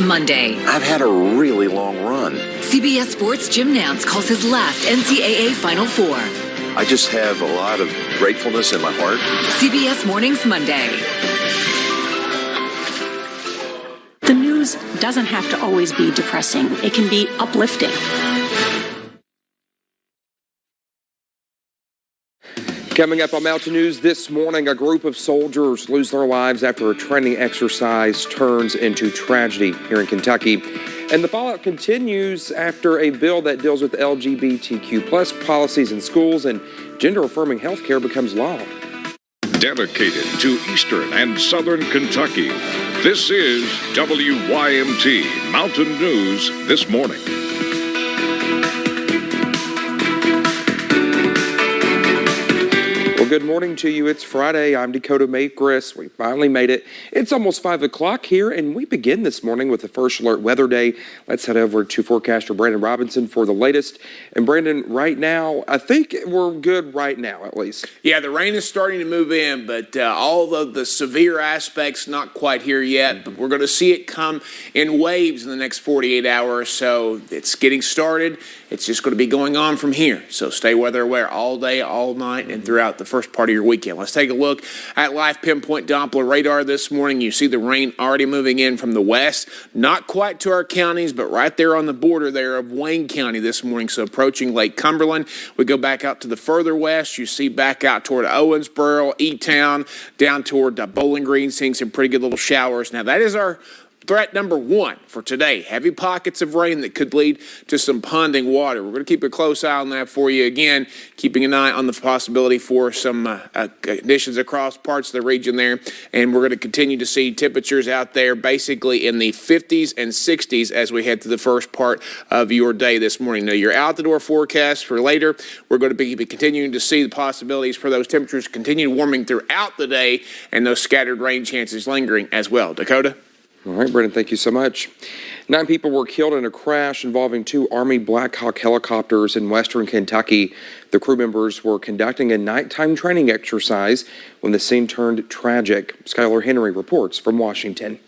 Monday. I've had a really long run. CBS Sports Jim Nantz calls his last NCAA Final Four. I just have a lot of gratefulness in my heart. CBS Mornings Monday. The news doesn't have to always be depressing. It can be uplifting. Coming up on Mountain News this morning, a group of soldiers lose their lives after a training exercise turns into tragedy here in Kentucky. And the fallout continues after a bill that deals with LGBTQ plus policies in schools and gender-affirming health care becomes law. Dedicated to Eastern and Southern Kentucky, this is WYMT Mountain News This Morning. Well, good morning to you. It's Friday. I'm Dakota Makres. We finally made it. It's almost 5 o'clock here, and we begin this morning with the First Alert Weather Day. Let's head over to forecaster Brandon Robinson for the latest. And Brandon, right now, I think we're good right now, at least. Yeah, the rain is starting to move in, but all of the severe aspects not quite here yet. But we're going to see it come in waves in the next 48 hours. So it's getting started. It's just going to be going on from here. So stay weather aware all day, all night, and throughout the first part of your weekend. Let's take a look at live pinpoint Doppler radar this morning. You see the rain already moving in from the west, not quite to our counties, but right there on the border there of Wayne County this morning. So approaching Lake Cumberland. We go back out to the further west. You see back out toward Owensboro, E-Town, down toward Bowling Green, seeing some pretty good little showers. Now that is our threat number one for today. Heavy pockets of rain that could lead to some ponding water. We're going to keep a close eye on that for you. Again, keeping an eye on the possibility for some conditions across parts of the region there. And we're going to continue to see temperatures out there basically in the 50s and 60s as we head to the first part of your day this morning. Now, your out-the-door forecast for later, we're going to be continuing to see the possibilities for those temperatures continue warming throughout the day and those scattered rain chances lingering as well. Dakota? All right, Brendan, thank you so much. 9 people were killed in a crash involving 2 Army Black Hawk helicopters in western Kentucky. The crew members were conducting a nighttime training exercise when the scene turned tragic. Skylar Henry reports from Washington.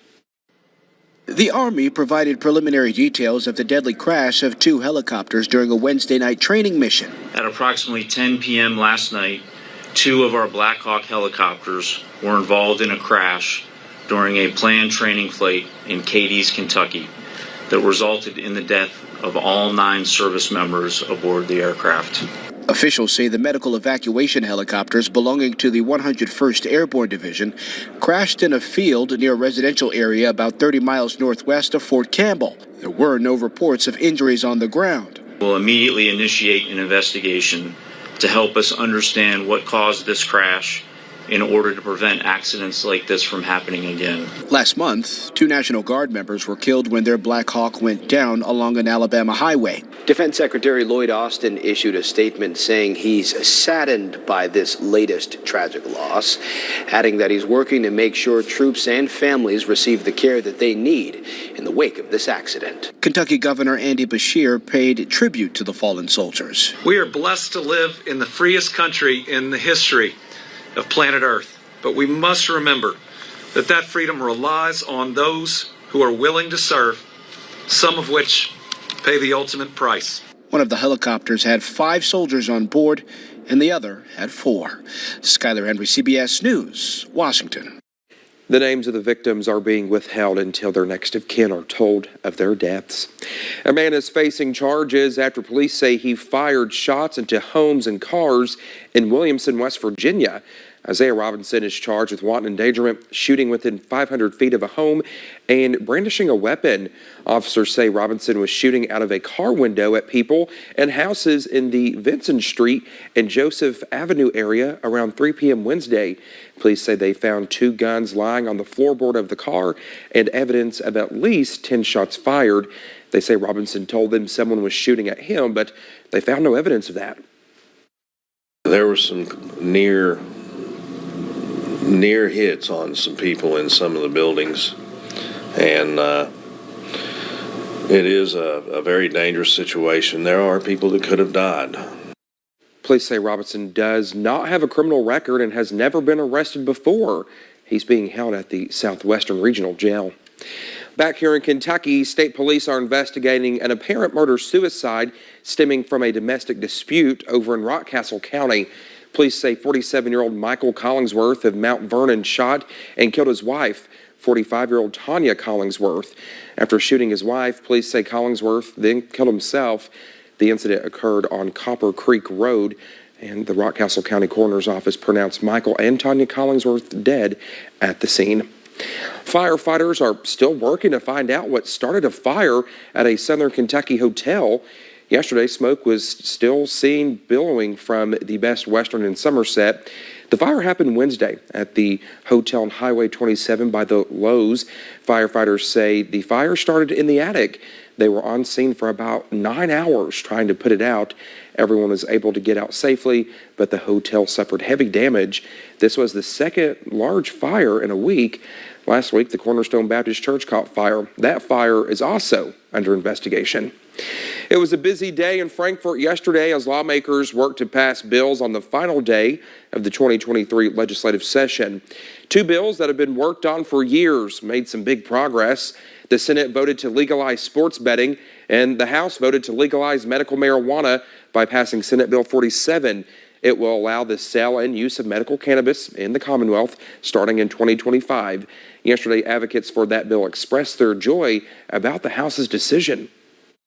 The Army provided preliminary details of the deadly crash of 2 helicopters during a Wednesday night training mission. At approximately 10 p.m. last night, 2 of our Black Hawk helicopters were involved in a crash during a planned training flight in Cadiz, Kentucky, that resulted in the death of all 9 service members aboard the aircraft. Officials say the medical evacuation helicopters belonging to the 101st Airborne Division crashed in a field near a residential area about 30 miles northwest of Fort Campbell. There were no reports of injuries on the ground. We'll immediately initiate an investigation to help us understand what caused this crash in order to prevent accidents like this from happening again. Last month, 2 National Guard members were killed when their Black Hawk went down along an Alabama highway. Defense Secretary Lloyd Austin issued a statement saying he's saddened by this latest tragic loss, adding that he's working to make sure troops and families receive the care that they need in the wake of this accident. Kentucky Governor Andy Beshear paid tribute to the fallen soldiers. We are blessed to live in the freest country in the history of planet Earth, but we must remember that freedom relies on those who are willing to serve, some of which pay the ultimate price. One of the helicopters had 5 soldiers on board, and the other had 4. Skylar Henry, CBS News, Washington. The names of the victims are being withheld until their next of kin are told of their deaths. A man is facing charges after police say he fired shots into homes and cars in Williamson, West Virginia. Isaiah Robinson is charged with wanton endangerment, shooting within 500 feet of a home, and brandishing a weapon. Officers say Robinson was shooting out of a car window at people and houses in the Vincent Street and Joseph Avenue area around 3 p.m. Wednesday. Police say they found 2 guns lying on the floorboard of the car and evidence of at least 10 shots fired. They say Robinson told them someone was shooting at him, but they found no evidence of that. There were some near hits on some people in some of the buildings, and it is a very dangerous situation. There are people that could have died. Police say Robinson does not have a criminal record and has never been arrested before. He's being held at the Southwestern Regional Jail. Back here in Kentucky, state police are investigating an apparent murder-suicide stemming from a domestic dispute over in Rockcastle County. Police say 47-year-old Michael Collingsworth of Mount Vernon shot and killed his wife, 45-year-old Tanya Collingsworth. After shooting his wife, police say Collingsworth then killed himself. The incident occurred on Copper Creek Road, and the Rockcastle County Coroner's Office pronounced Michael and Tanya Collingsworth dead at the scene. Firefighters are still working to find out what started a fire at a Southern Kentucky hotel. Yesterday, smoke was still seen billowing from the Best Western in Somerset. The fire happened Wednesday at the hotel on Highway 27 by the Lowe's. Firefighters say the fire started in the attic. They were on scene for about 9 hours trying to put it out. Everyone was able to get out safely, but the hotel suffered heavy damage. This was the second large fire in a week. Last week, the Cornerstone Baptist Church caught fire. That fire is also under investigation. It was a busy day in Frankfort yesterday as lawmakers worked to pass bills on the final day of the 2023 legislative session. Two bills that have been worked on for years made some big progress. The Senate voted to legalize sports betting, and the House voted to legalize medical marijuana by passing Senate Bill 47. It will allow the sale and use of medical cannabis in the Commonwealth starting in 2025. Yesterday, advocates for that bill expressed their joy about the House's decision.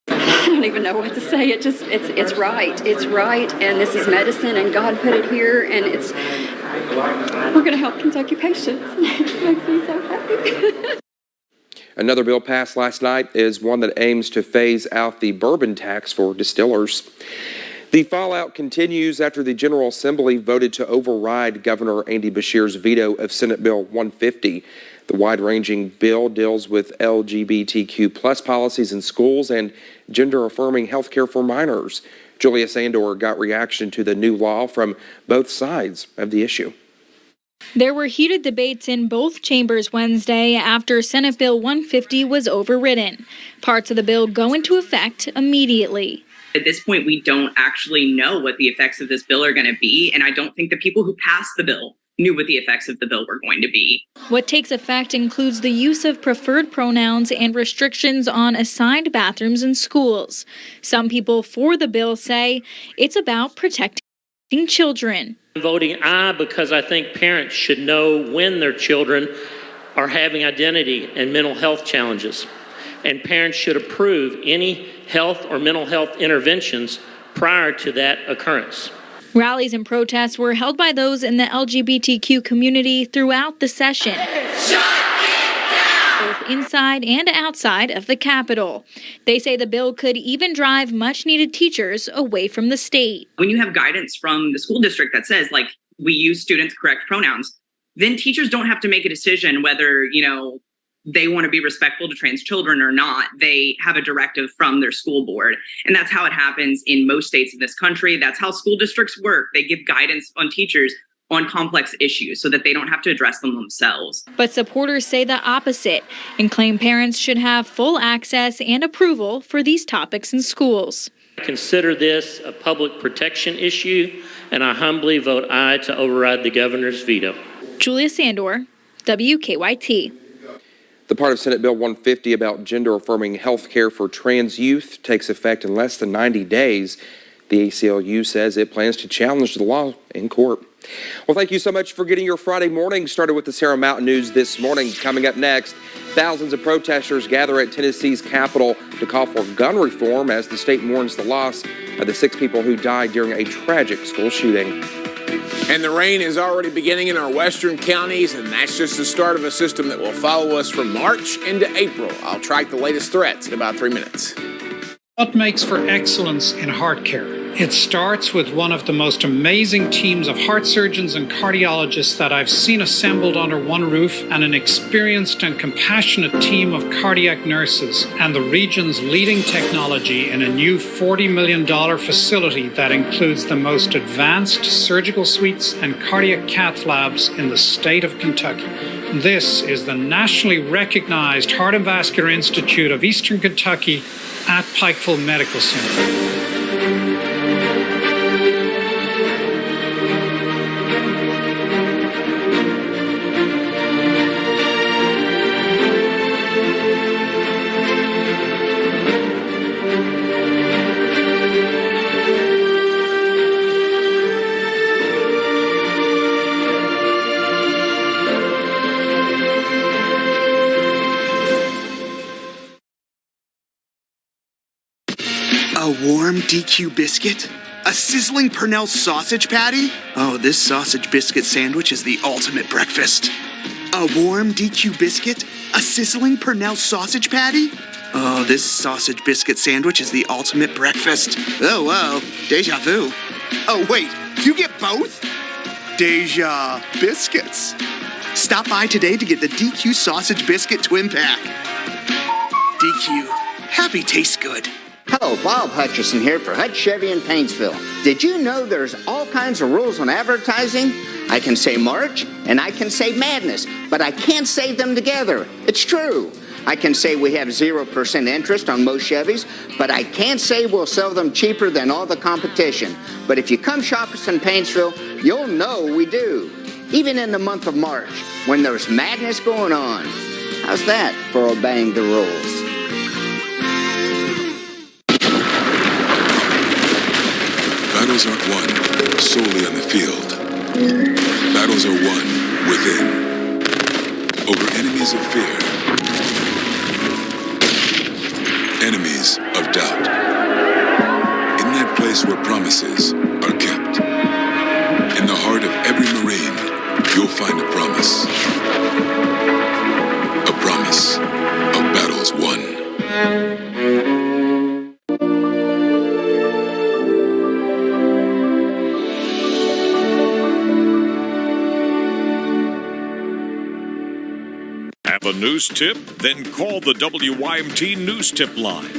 I don't even know what to say. It's right. It's right, and this is medicine, and God put it here, and we're going to help Kentucky patients. It just makes me so happy. Another bill passed last night is one that aims to phase out the bourbon tax for distillers. The fallout continues after the General Assembly voted to override Governor Andy Beshear's veto of Senate Bill 150. The wide-ranging bill deals with LGBTQ plus policies in schools and gender-affirming health care for minors. Julia Sandor got reaction to the new law from both sides of the issue. There were heated debates in both chambers Wednesday after Senate Bill 150 was overridden. Parts of the bill go into effect immediately. At this point, we don't actually know what the effects of this bill are going to be, and I don't think the people who passed the bill knew what the effects of the bill were going to be. What takes effect includes the use of preferred pronouns and restrictions on assigned bathrooms in schools. Some people for the bill say it's about protecting children. I'm voting aye because I think parents should know when their children are having identity and mental health challenges, and parents should approve any health or mental health interventions prior to that occurrence. Rallies and protests were held by those in the LGBTQ community throughout the session, both inside and outside of the Capitol. They say the bill could even drive much-needed teachers away from the state. When you have guidance from the school district that says, we use students' correct pronouns, then teachers don't have to make a decision whether, they want to be respectful to trans children or not. They have a directive from their school board. And that's how it happens in most states in this country. That's how school districts work. They give guidance on teachers on complex issues so that they don't have to address them themselves. But supporters say the opposite and claim parents should have full access and approval for these topics in schools. I consider this a public protection issue, and I humbly vote aye to override the governor's veto. Julia Sandor, WKYT. The part of Senate Bill 150 about gender-affirming health care for trans youth takes effect in less than 90 days. The ACLU says it plans to challenge the law in court. Well, thank you so much for getting your Friday morning started with the Sierra Mountain News this morning. Coming up next, thousands of protesters gather at Tennessee's Capitol to call for gun reform as the state mourns the loss of the 6 people who died during a tragic school shooting. And the rain is already beginning in our western counties, and that's just the start of a system that will follow us from March into April. I'll track the latest threats in about 3 minutes. What makes for excellence in heart care? It starts with one of the most amazing teams of heart surgeons and cardiologists that I've seen assembled under one roof, and an experienced and compassionate team of cardiac nurses, and the region's leading technology in a new $40 million facility that includes the most advanced surgical suites and cardiac cath labs in the state of Kentucky. This is the nationally recognized Heart and Vascular Institute of Eastern Kentucky at Pikeville Medical Center. A warm DQ biscuit? A sizzling Purnell sausage patty? Oh, this sausage biscuit sandwich is the ultimate breakfast. A warm DQ biscuit? A sizzling Purnell sausage patty? Oh, this sausage biscuit sandwich is the ultimate breakfast. Oh, wow. Deja vu. Oh, wait. You get both? Deja biscuits. Stop by today to get the DQ sausage biscuit twin pack. DQ. Happy tastes good. Hello, Bob Hutchison here for Hutch Chevy in Paintsville. Did you know there's all kinds of rules on advertising? I can say March and I can say madness, but I can't say them together. It's true. I can say we have 0% interest on most Chevys, but I can't say we'll sell them cheaper than all the competition. But if you come shop us in Paintsville, you'll know we do. Even in the month of March, when there's madness going on. How's that for obeying the rules? Battles aren't won solely on the field. Battles are won within. Over enemies of fear. Enemies of doubt. In that place where promises are kept. In the heart of every Marine, you'll find a promise. A promise of battles won. Have a news tip? Then call the WYMT News Tip line.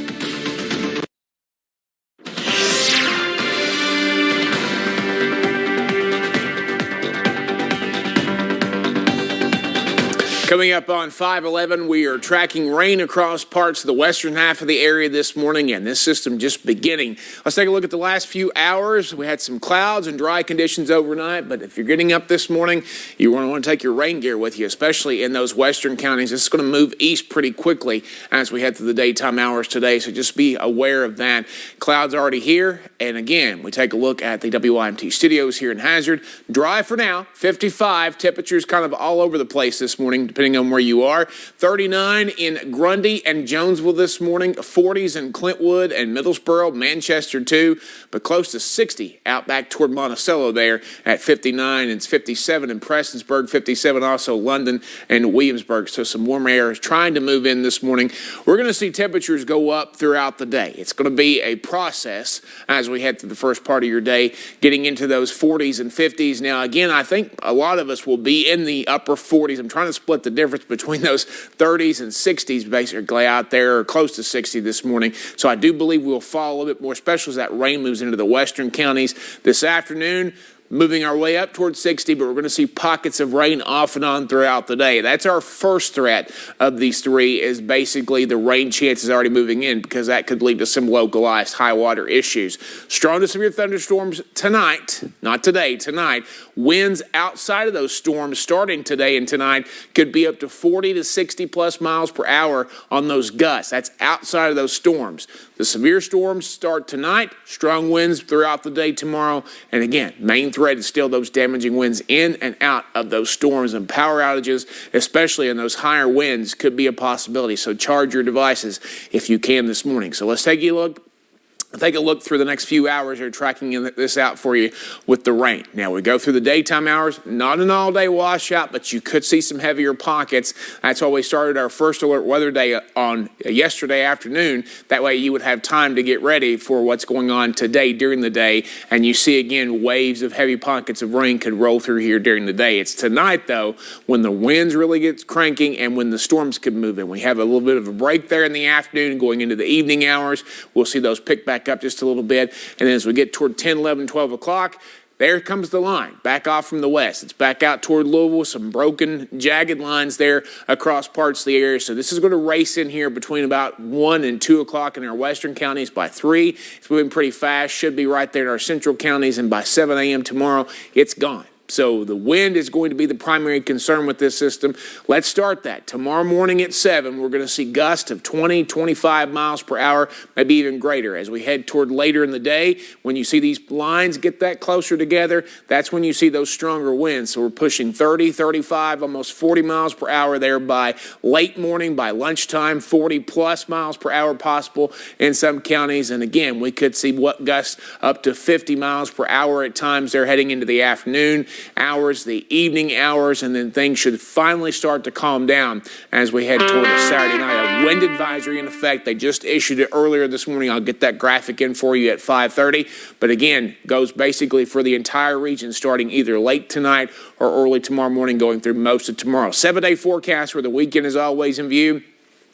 Coming up on 511, we are tracking rain across parts of the western half of the area this morning, and this system just beginning. Let's take a look at the last few hours. We had some clouds and dry conditions overnight, but if you're getting up this morning, you want to take your rain gear with you, especially in those western counties. This is going to move east pretty quickly as we head through the daytime hours today, so just be aware of that. Clouds already here, and again, we take a look at the WYMT studios here in Hazard. Dry for now, 55. Temperatures kind of all over the place this morning, depending on where you are. 39 in Grundy and Jonesville this morning, 40s in Clintwood and Middlesboro, Manchester too, but close to 60 out back toward Monticello there at 59, and it's 57 in Prestonsburg, 57 also London and Williamsburg. So some warm air is trying to move in this morning. We're going to see temperatures go up throughout the day. It's going to be a process as we head through the first part of your day, getting into those 40s and 50s. Now, again, I think a lot of us will be in the upper 40s. I'm trying to split the difference between those 30s and 60s basically out there, or close to 60 this morning. So I do believe we'll fall a little bit more, especially as that rain moves into the western counties this afternoon. Moving our way up towards 60, but we're going to see pockets of rain off and on throughout the day. That's our first threat of these three, is basically the rain chances already moving in, because that could lead to some localized high water issues. Strong to severe thunderstorms tonight, not today, tonight. Winds outside of those storms starting today and tonight could be up to 40 to 60 plus miles per hour on those gusts. That's outside of those storms. The severe storms start tonight, strong winds throughout the day tomorrow, and again, main threat is still those damaging winds in and out of those storms, and power outages, especially in those higher winds, could be a possibility. So charge your devices if you can this morning. So let's take a look through the next few hours. We're tracking this out for you with the rain. Now, we go through the daytime hours, not an all-day washout, but you could see some heavier pockets. That's why we started our first alert weather day on yesterday afternoon. That way you would have time to get ready for what's going on today during the day. And you see, again, waves of heavy pockets of rain could roll through here during the day. It's tonight, though, when the winds really get cranking and when the storms could move in. We have a little bit of a break there in the afternoon going into the evening hours. We'll see those pick back up just a little bit, and then as we get toward 10, 11, 12 o'clock, there comes the line, back off from the west. It's back out toward Louisville, some broken, jagged lines there across parts of the area. So this is going to race in here between about 1 and 2 o'clock in our western counties. By 3, it's moving pretty fast, should be right there in our central counties, and by 7 a.m. tomorrow, it's gone. So the wind is going to be the primary concern with this system. Let's start that. Tomorrow morning at 7, we're going to see gusts of 20, 25 miles per hour, maybe even greater. As we head toward later in the day, when you see these lines get that closer together, that's when you see those stronger winds. So we're pushing 30, 35, almost 40 miles per hour there by late morning, by lunchtime, 40 plus miles per hour possible in some counties. And again, we could see what gusts up to 50 miles per hour at times. They're heading into the afternoon hours, the evening hours, and then things should finally start to calm down as we head toward a Saturday night. A wind advisory in effect. They just issued it earlier this morning. I'll get that graphic in for you at 5:30. But again, goes basically for the entire region starting either late tonight or early tomorrow morning, going through most of tomorrow. 7-day forecast where the weekend is always in view.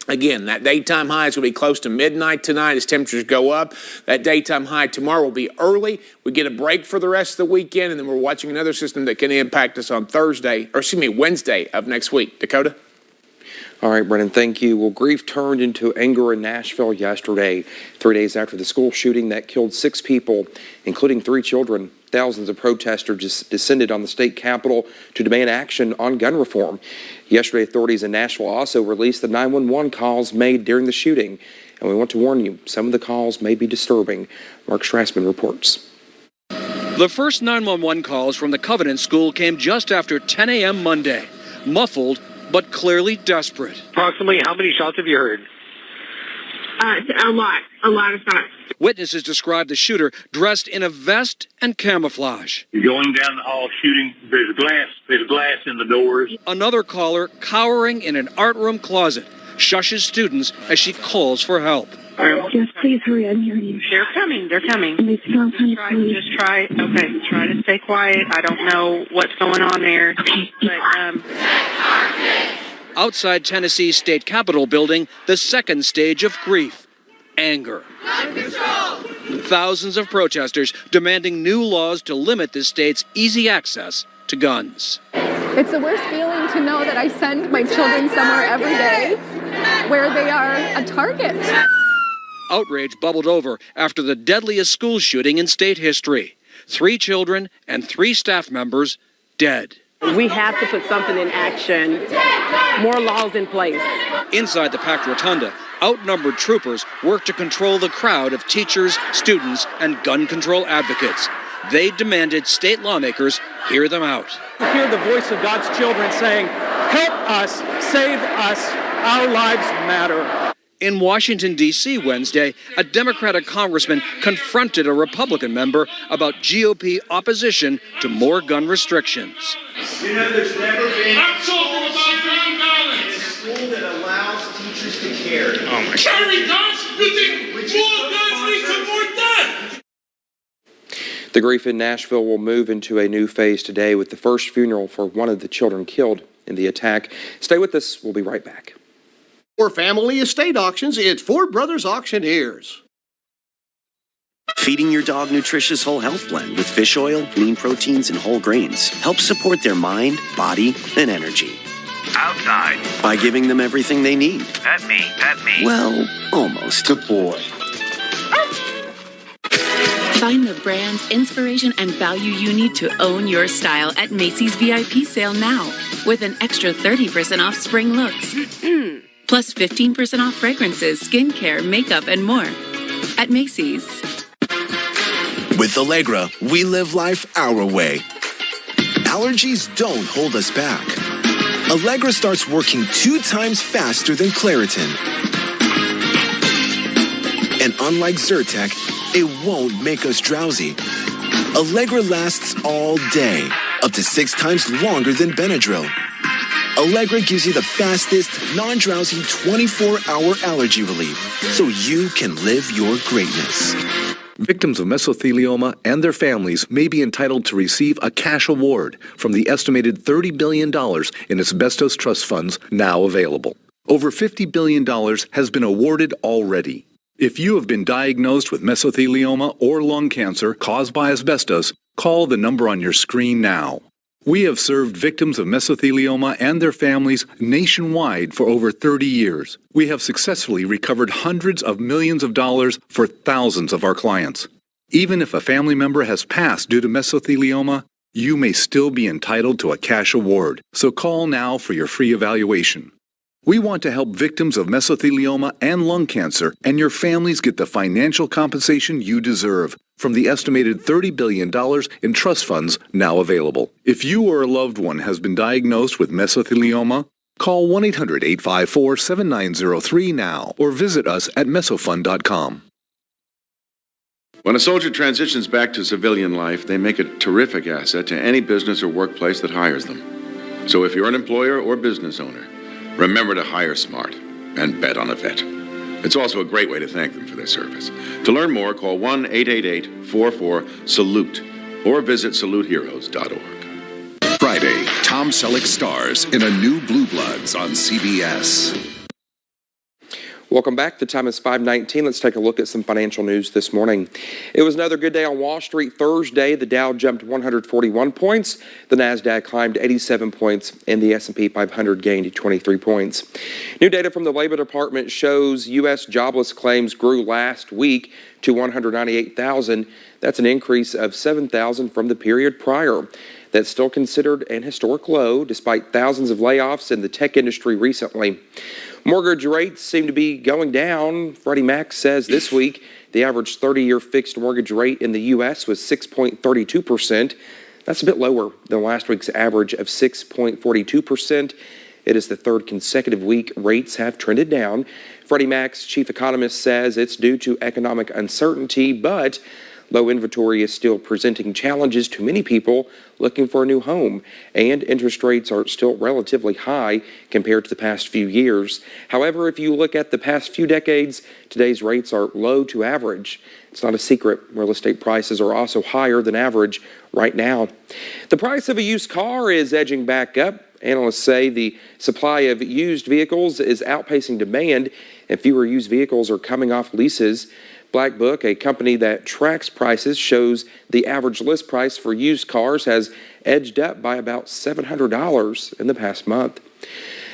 Again, that daytime high is going to be close to midnight tonight as temperatures go up. That daytime high tomorrow will be early. We get a break for the rest of the weekend, and then we're watching another system that can impact us on Wednesday of next week. Dakota? All right, Brennan, thank you. Well, grief turned into anger in Nashville yesterday, 3 days after the school shooting that killed 6 people, including 3 children. Thousands of protesters descended on the state capitol to demand action on gun reform. Yesterday, authorities in Nashville also released the 911 calls made during the shooting. And we want to warn you, some of the calls may be disturbing. Mark Strassman reports. The first 911 calls from the Covenant School came just after 10 a.m. Monday. Muffled, but clearly desperate. Approximately how many shots have you heard? A lot of shots. Witnesses described the shooter dressed in a vest and camouflage. You're going down the hall shooting. There's glass in the doors. Another caller cowering in an art room closet shushes students as she calls for help. Yes, please hurry. I'm hearing you. They're coming. Just try to stay quiet. I don't know what's going on there. Okay. But, Outside Tennessee's state capitol building, the second stage of grief. Anger. Thousands of protesters demanding new laws to limit the state's easy access to guns. It's the worst feeling to know that I send my children somewhere every day where they are a target. Outrage bubbled over after the deadliest school shooting in state history. 3 children and 3 staff members dead. we have to put something in action, more laws in place. Inside the packed rotunda, outnumbered troopers work to control the crowd of teachers, students, and gun control advocates. They demanded state lawmakers hear them out. Hear the voice of God's children saying, help us, save us, our lives matter. In Washington, D.C. Wednesday, a Democratic congressman confronted a Republican member about GOP opposition to more gun restrictions. You know, there's never been I'm talking about gun violence. A school that allows teachers to carry. Oh my God. Carry guns? You think more guns lead to more death? The grief in Nashville will move into a new phase today with the first funeral for one of the children killed in the attack. Stay with us. We'll be right back. For family estate auctions, it's Ford Brothers Auctioneers. Feeding your dog nutritious whole health blend with fish oil, lean proteins, and whole grains helps support their mind, body, and energy. Outside. By giving them everything they need. Pet me, pet me. Well, almost. Good boy. Find the brands, inspiration, and value you need to own your style at Macy's VIP sale now with an extra 30% off spring looks. Plus 15% off fragrances, skincare, makeup, and more at Macy's. With Allegra, we live life our way. Allergies don't hold us back. Allegra starts working 2 times faster than Claritin. And unlike Zyrtec, it won't make us drowsy. Allegra lasts all day, up to 6 times longer than Benadryl. Allegra gives you the fastest, non-drowsy 24-hour allergy relief, so you can live your greatness. Victims of mesothelioma and their families may be entitled to receive a cash award from the estimated $30 billion in asbestos trust funds now available. Over $50 billion has been awarded already. If you have been diagnosed with mesothelioma or lung cancer caused by asbestos, call the number on your screen now. We have served victims of mesothelioma and their families nationwide for over 30 years. We have successfully recovered hundreds of millions of dollars for thousands of our clients. Even if a family member has passed due to mesothelioma, you may still be entitled to a cash award, so call now for your free evaluation. We want to help victims of mesothelioma and lung cancer and your families get the financial compensation you deserve from the estimated $30 billion in trust funds now available. If you or a loved one has been diagnosed with mesothelioma, call 1-800-854-7903 now or visit us at mesofund.com. When a soldier transitions back to civilian life, they make a terrific asset to any business or workplace that hires them. So if you're an employer or business owner, remember to hire smart and bet on a vet. It's also a great way to thank them for their service. To learn more, call 1-888-44-SALUTE or visit saluteheroes.org. Friday, Tom Selleck stars in a new Blue Bloods on CBS. Welcome back. The time is 5:19. Let's take a look at some financial news this morning. It was another good day on Wall Street Thursday. The Dow jumped 141 points. The Nasdaq climbed 87 points, and the S&P 500 gained 23 points. New data from the Labor Department shows U.S. jobless claims grew last week to 198,000. That's an increase of 7,000 from the period prior. That's still considered an historic low, despite thousands of layoffs in the tech industry recently. Mortgage rates seem to be going down. Freddie Mac says this week the average 30-year fixed mortgage rate in the U.S. was 6.32%. That's a bit lower than last week's average of 6.42%. It is the third consecutive week rates have trended down. Freddie Mac's chief economist says it's due to economic uncertainty, but low inventory is still presenting challenges to many people looking for a new home, and interest rates are still relatively high compared to the past few years. However, if you look at the past few decades, today's rates are low to average. It's not a secret. Real estate prices are also higher than average right now. The price of a used car is edging back up. Analysts say the supply of used vehicles is outpacing demand, and fewer used vehicles are coming off leases. Black Book, a company that tracks prices, shows the average list price for used cars has edged up by about $700 in the past month.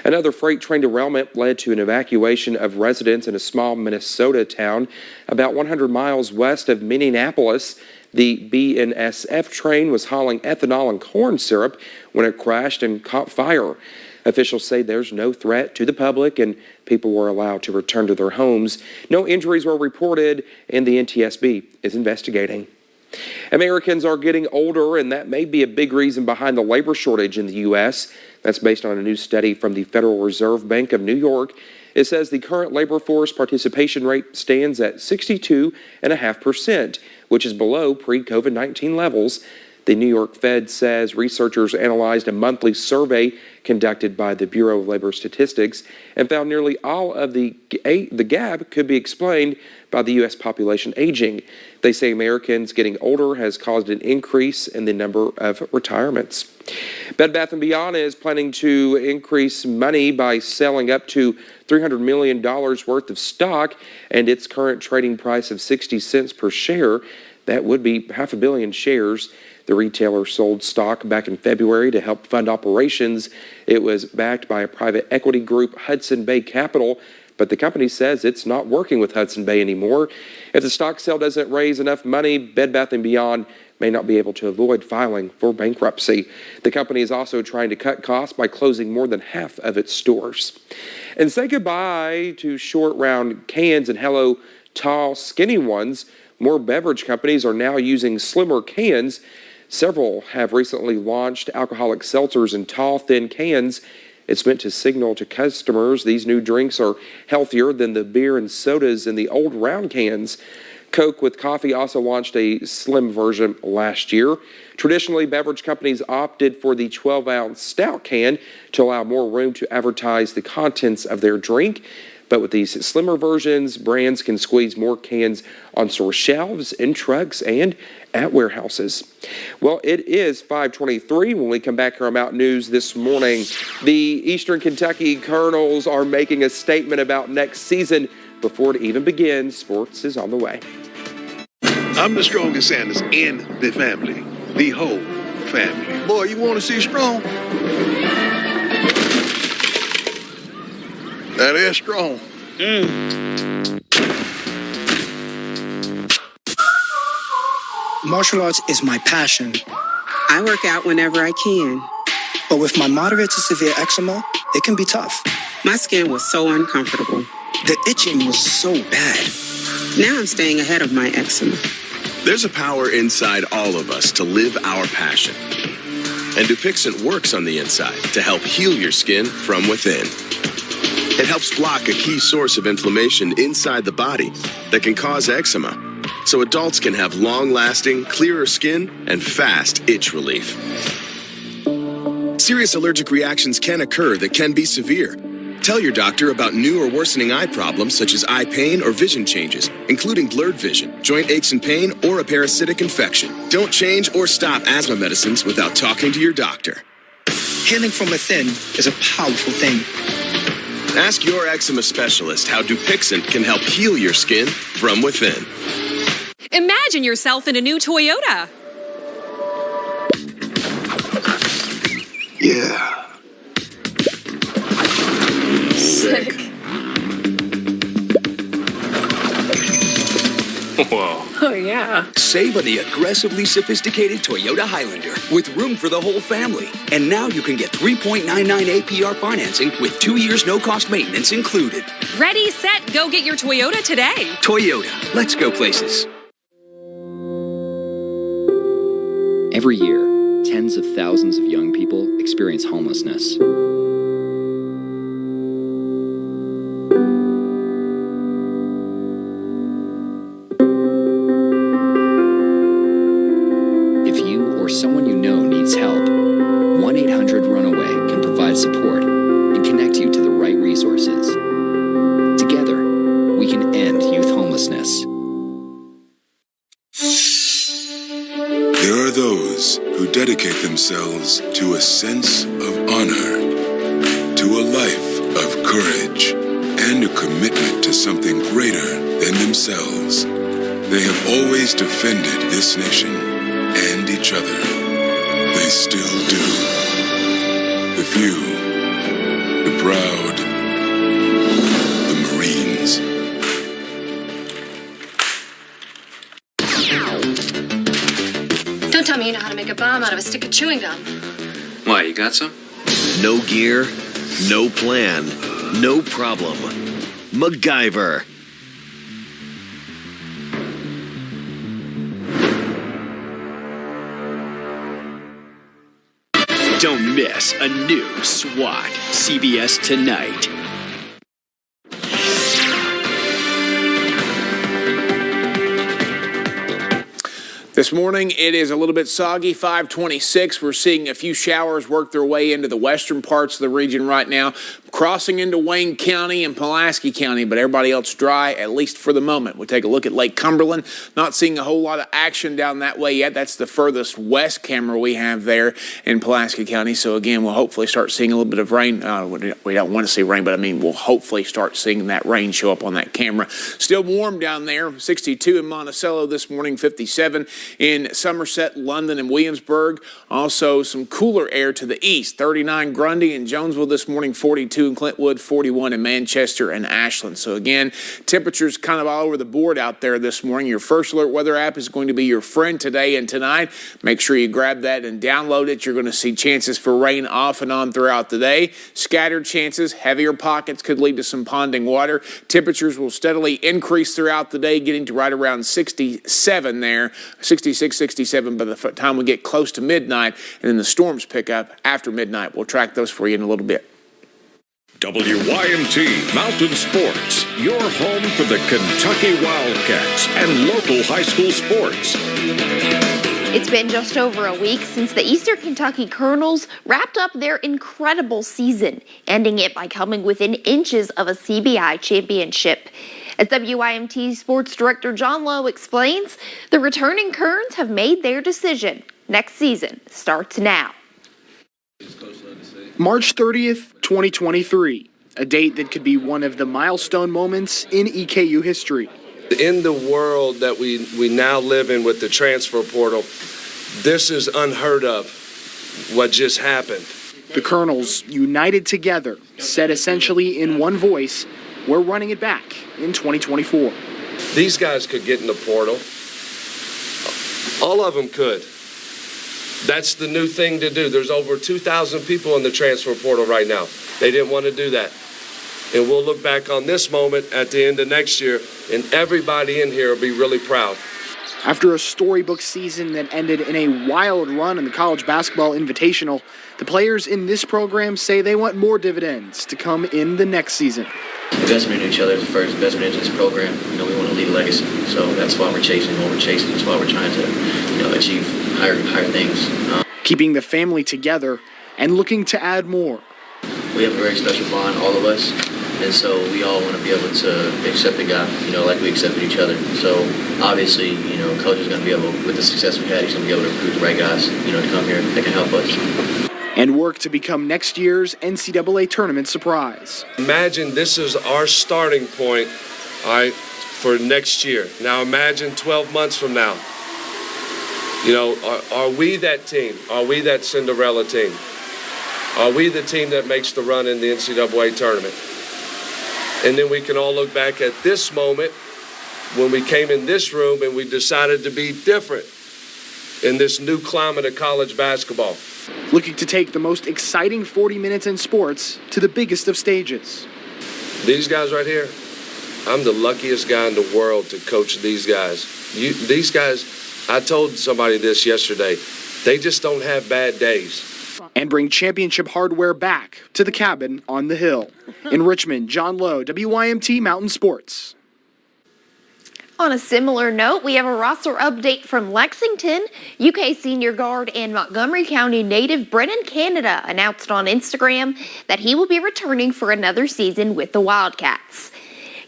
Another freight train derailment led to an evacuation of residents in a small Minnesota town about 100 miles west of Minneapolis. The BNSF train was hauling ethanol and corn syrup when it crashed and caught fire. Officials say there's no threat to the public and people were allowed to return to their homes. No injuries were reported and the NTSB is investigating. Americans are getting older, and that may be a big reason behind the labor shortage in the U.S. That's based on a new study from the Federal Reserve Bank of New York. It says the current labor force participation rate stands at 62.5%, which is below pre-COVID-19 levels. The New York Fed says researchers analyzed a monthly survey conducted by the Bureau of Labor Statistics and found nearly all of the gap could be explained by the U.S. population aging. They say Americans getting older has caused an increase in the number of retirements. Bed Bath & Beyond is planning to increase money by selling up to $300 million worth of stock, and its current trading price of 60 cents per share. That would be 500 million shares. The retailer sold stock back in February to help fund operations. It was backed by a private equity group, Hudson Bay Capital, but the company says it's not working with Hudson Bay anymore. If the stock sale doesn't raise enough money, Bed Bath & Beyond may not be able to avoid filing for bankruptcy. The company is also trying to cut costs by closing more than half of its stores. And say goodbye to short round cans and hello tall skinny ones. More beverage companies are now using slimmer cans. Several have recently launched alcoholic seltzers in tall, thin cans. It's meant to signal to customers these new drinks are healthier than the beer and sodas in the old round cans. Coke with Coffee also launched a slim version last year. Traditionally, beverage companies opted for the 12-ounce stout can to allow more room to advertise the contents of their drink. But with these slimmer versions, brands can squeeze more cans on store shelves, in trucks, and at warehouses. Well, it is 5:23 when we come back here on Mountain News this morning. The Eastern Kentucky Colonels are making a statement about next season before it even begins. Sports is on the way. I'm the strongest Sanders in the family, the whole family. Boy, you want to see strong? That is strong. Martial arts is my passion. I work out whenever I can. But with my moderate to severe eczema, it can be tough. My skin was so uncomfortable. The itching was so bad. Now I'm staying ahead of my eczema. There's a power inside all of us to live our passion. And Dupixent works on the inside to help heal your skin from within. It helps block a key source of inflammation inside the body that can cause eczema, so adults can have long-lasting, clearer skin and fast itch relief. Serious allergic reactions can occur that can be severe. Tell your doctor about new or worsening eye problems such as eye pain or vision changes, including blurred vision, joint aches and pain, or a parasitic infection. Don't change or stop asthma medicines without talking to your doctor. Healing from within is a powerful thing. Ask your eczema specialist how Dupixent can help heal your skin from within. Imagine yourself in a new Toyota. Yeah. Sick. Whoa. Oh, yeah. Save on the aggressively sophisticated Toyota Highlander with room for the whole family. And now you can get 3.99 APR financing with 2 years no-cost maintenance included. Ready, set, go get your Toyota today. Toyota, let's go places. Every year, tens of thousands of young people experience homelessness. If you or someone you know needs help, 1-800-RUNAWAY can provide support and connect you to the right resources. Together, we can end youth homelessness. There are those who dedicate themselves to a sense of honor, to a life of courage, and a commitment to something greater than themselves. They have always defended this nation and each other. They still do. The few, the proud, the Marines. Don't tell me you know how to make a bomb out of a stick of chewing gum. Why, you got some? No gear, no plan, no problem. MacGyver. Don't miss a new SWAT, CBS Tonight. This morning, it is a little bit soggy, 526. We're seeing a few showers work their way into the western parts of the region right now, crossing into Wayne County and Pulaski County, but everybody else dry, at least for the moment. We'll take a look at Lake Cumberland. Not seeing a whole lot of action down that way yet. That's the furthest west camera we have there in Pulaski County. So, again, we'll hopefully start seeing a little bit of rain. We don't want to see rain, but, I mean, we'll hopefully start seeing that rain show up on that camera. Still warm down there, 62 in Monticello this morning, 57 in Somerset, London, and Williamsburg. Also some cooler air to the east, 39 Grundy and Jonesville this morning, 42 in Clintwood, 41 in Manchester and Ashland. So again, temperatures kind of all over the board out there this morning. Your First Alert weather app is going to be your friend today and tonight. Make sure you grab that and download it. You're going to see chances for rain off and on throughout the day. Scattered chances, heavier pockets could lead to some ponding water. Temperatures will steadily increase throughout the day, getting to right around 67 there, 66, 67 by the time we get close to midnight, and then the storms pick up after midnight. We'll track those for you in a little bit. WYMT Mountain Sports, your home for the Kentucky Wildcats and local high school sports. It's been just over a week since the Eastern Kentucky Colonels wrapped up their incredible season, ending it by coming within inches of a CBI championship. As WYMT Sports Director John Lowe explains, the returning Kerns have made their decision. Next season starts now. March 30th, 2023, a date that could be one of the milestone moments in EKU history. In the world that we now live in with the transfer portal, this is unheard of, what just happened. The Colonels, united together, said essentially in one voice, we're running it back in 2024. These guys could get in the portal. All of them could. That's the new thing to do. There's over 2,000 people in the transfer portal right now. They didn't want to do that. And we'll look back on this moment at the end of next year, and everybody in here will be really proud. After a storybook season that ended in a wild run in the College Basketball Invitational, the players in this program say they want more dividends to come in the next season. Investment in each other is the first investment into this program. We want to leave a legacy. So that's why we're chasing what we're chasing. That's why we're trying to, achieve higher things. Keeping the family together and looking to add more. We have a very special bond, all of us. And so we all want to be able to accept the guy, like we accepted each other. So obviously, Coach is going to be able, with the success we had, he's going to be able to recruit the right guys, to come here that can help us. And work to become next year's NCAA tournament surprise. Imagine this is our starting point, all right, for next year. Now imagine 12 months from now. Are we that team? Are we that Cinderella team? Are we the team that makes the run in the NCAA tournament? And then we can all look back at this moment when we came in this room and we decided to be different in this new climate of college basketball. Looking to take the most exciting 40 minutes in sports to the biggest of stages. These guys right here, I'm the luckiest guy in the world to coach these guys. These guys, I told somebody this yesterday, they just don't have bad days. And bring championship hardware back to the cabin on the hill. In Richmond, John Lowe, WYMT Mountain Sports. On a similar note, we have a roster update from Lexington. UK senior guard and Montgomery County native Brennan Canada announced on Instagram that he will be returning for another season with the Wildcats.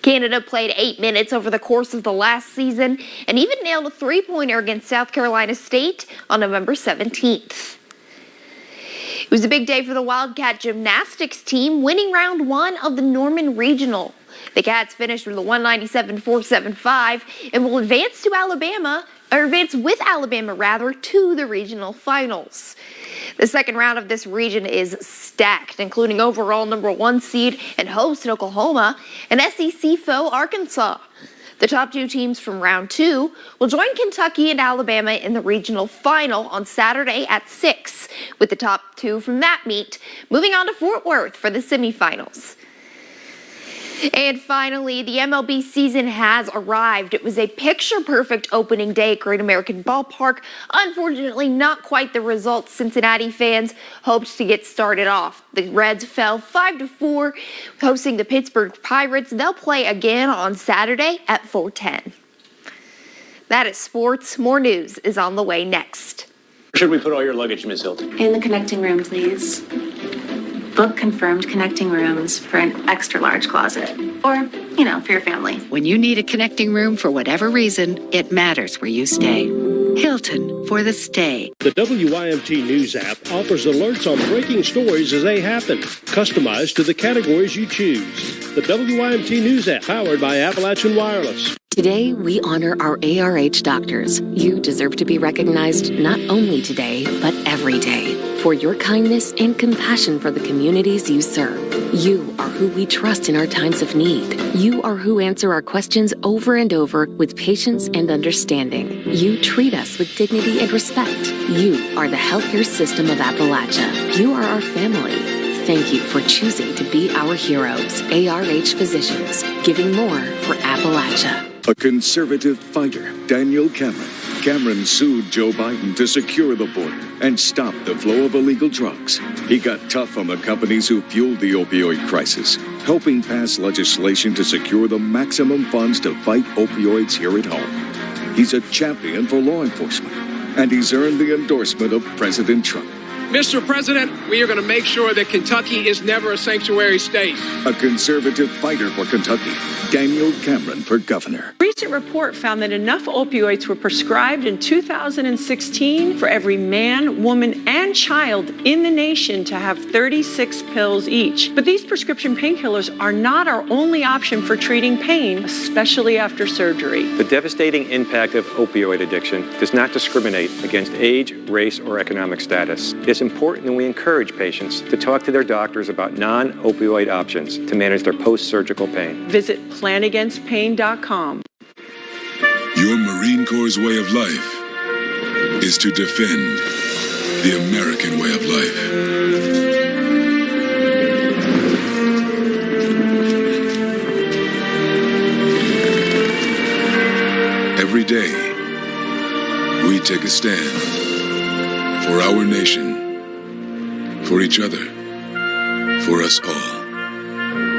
Canada played 8 minutes over the course of the last season and even nailed a three-pointer against South Carolina State on November 17th. It was a big day for the Wildcat gymnastics team, winning round 1 of the Norman Regional. The Cats finished with a 197.475 and will advance with Alabama to the regional finals. The second round of this region is stacked, including overall number 1 seed and host Oklahoma and SEC foe Arkansas. The top 2 teams from round 2 will join Kentucky and Alabama in the regional final on Saturday at 6, with the top 2 from that meet moving on to Fort Worth for the semifinals. And finally, the MLB season has arrived. It was a picture-perfect opening day at Great American Ballpark. Unfortunately, not quite the result Cincinnati fans hoped to get started off. The Reds fell 5-4, hosting the Pittsburgh Pirates. They'll play again on Saturday at 4:10. That is sports. More news is on the way next. Where should we put all your luggage, Ms. Hilton? In the connecting room, please. Book confirmed connecting rooms for an extra large closet. Or, for your family. When you need a connecting room for whatever reason, it matters where you stay. Hilton for the stay. The WYMT News app offers alerts on breaking stories as they happen, customized to the categories you choose. The WYMT News app, powered by Appalachian Wireless. Today, we honor our ARH doctors. You deserve to be recognized not only today, but every day for your kindness and compassion for the communities you serve. You are who we trust in our times of need. You are who answer our questions over and over with patience and understanding. You treat us with dignity and respect. You are the healthcare system of Appalachia. You are our family. Thank you for choosing to be our heroes. ARH Physicians, giving more for Appalachia. A conservative fighter, Daniel Cameron. Cameron sued Joe Biden to secure the border and stop the flow of illegal drugs. He got tough on the companies who fueled the opioid crisis, helping pass legislation to secure the maximum funds to fight opioids here at home. He's a champion for law enforcement, and he's earned the endorsement of President Trump. Mr. President, we are going to make sure that Kentucky is never a sanctuary state. A conservative fighter for Kentucky, Daniel Cameron for governor. A recent report found that enough opioids were prescribed in 2016 for every man, woman, and child in the nation to have 36 pills each. But these prescription painkillers are not our only option for treating pain, especially after surgery. The devastating impact of opioid addiction does not discriminate against age, race, or economic status. It's important that we encourage patients to talk to their doctors about non-opioid options to manage their post-surgical pain. Visit planagainstpain.com. Your Marine Corps' way of life is to defend. the American way of life. Every day, we take a stand for our nation, for each other, for us all.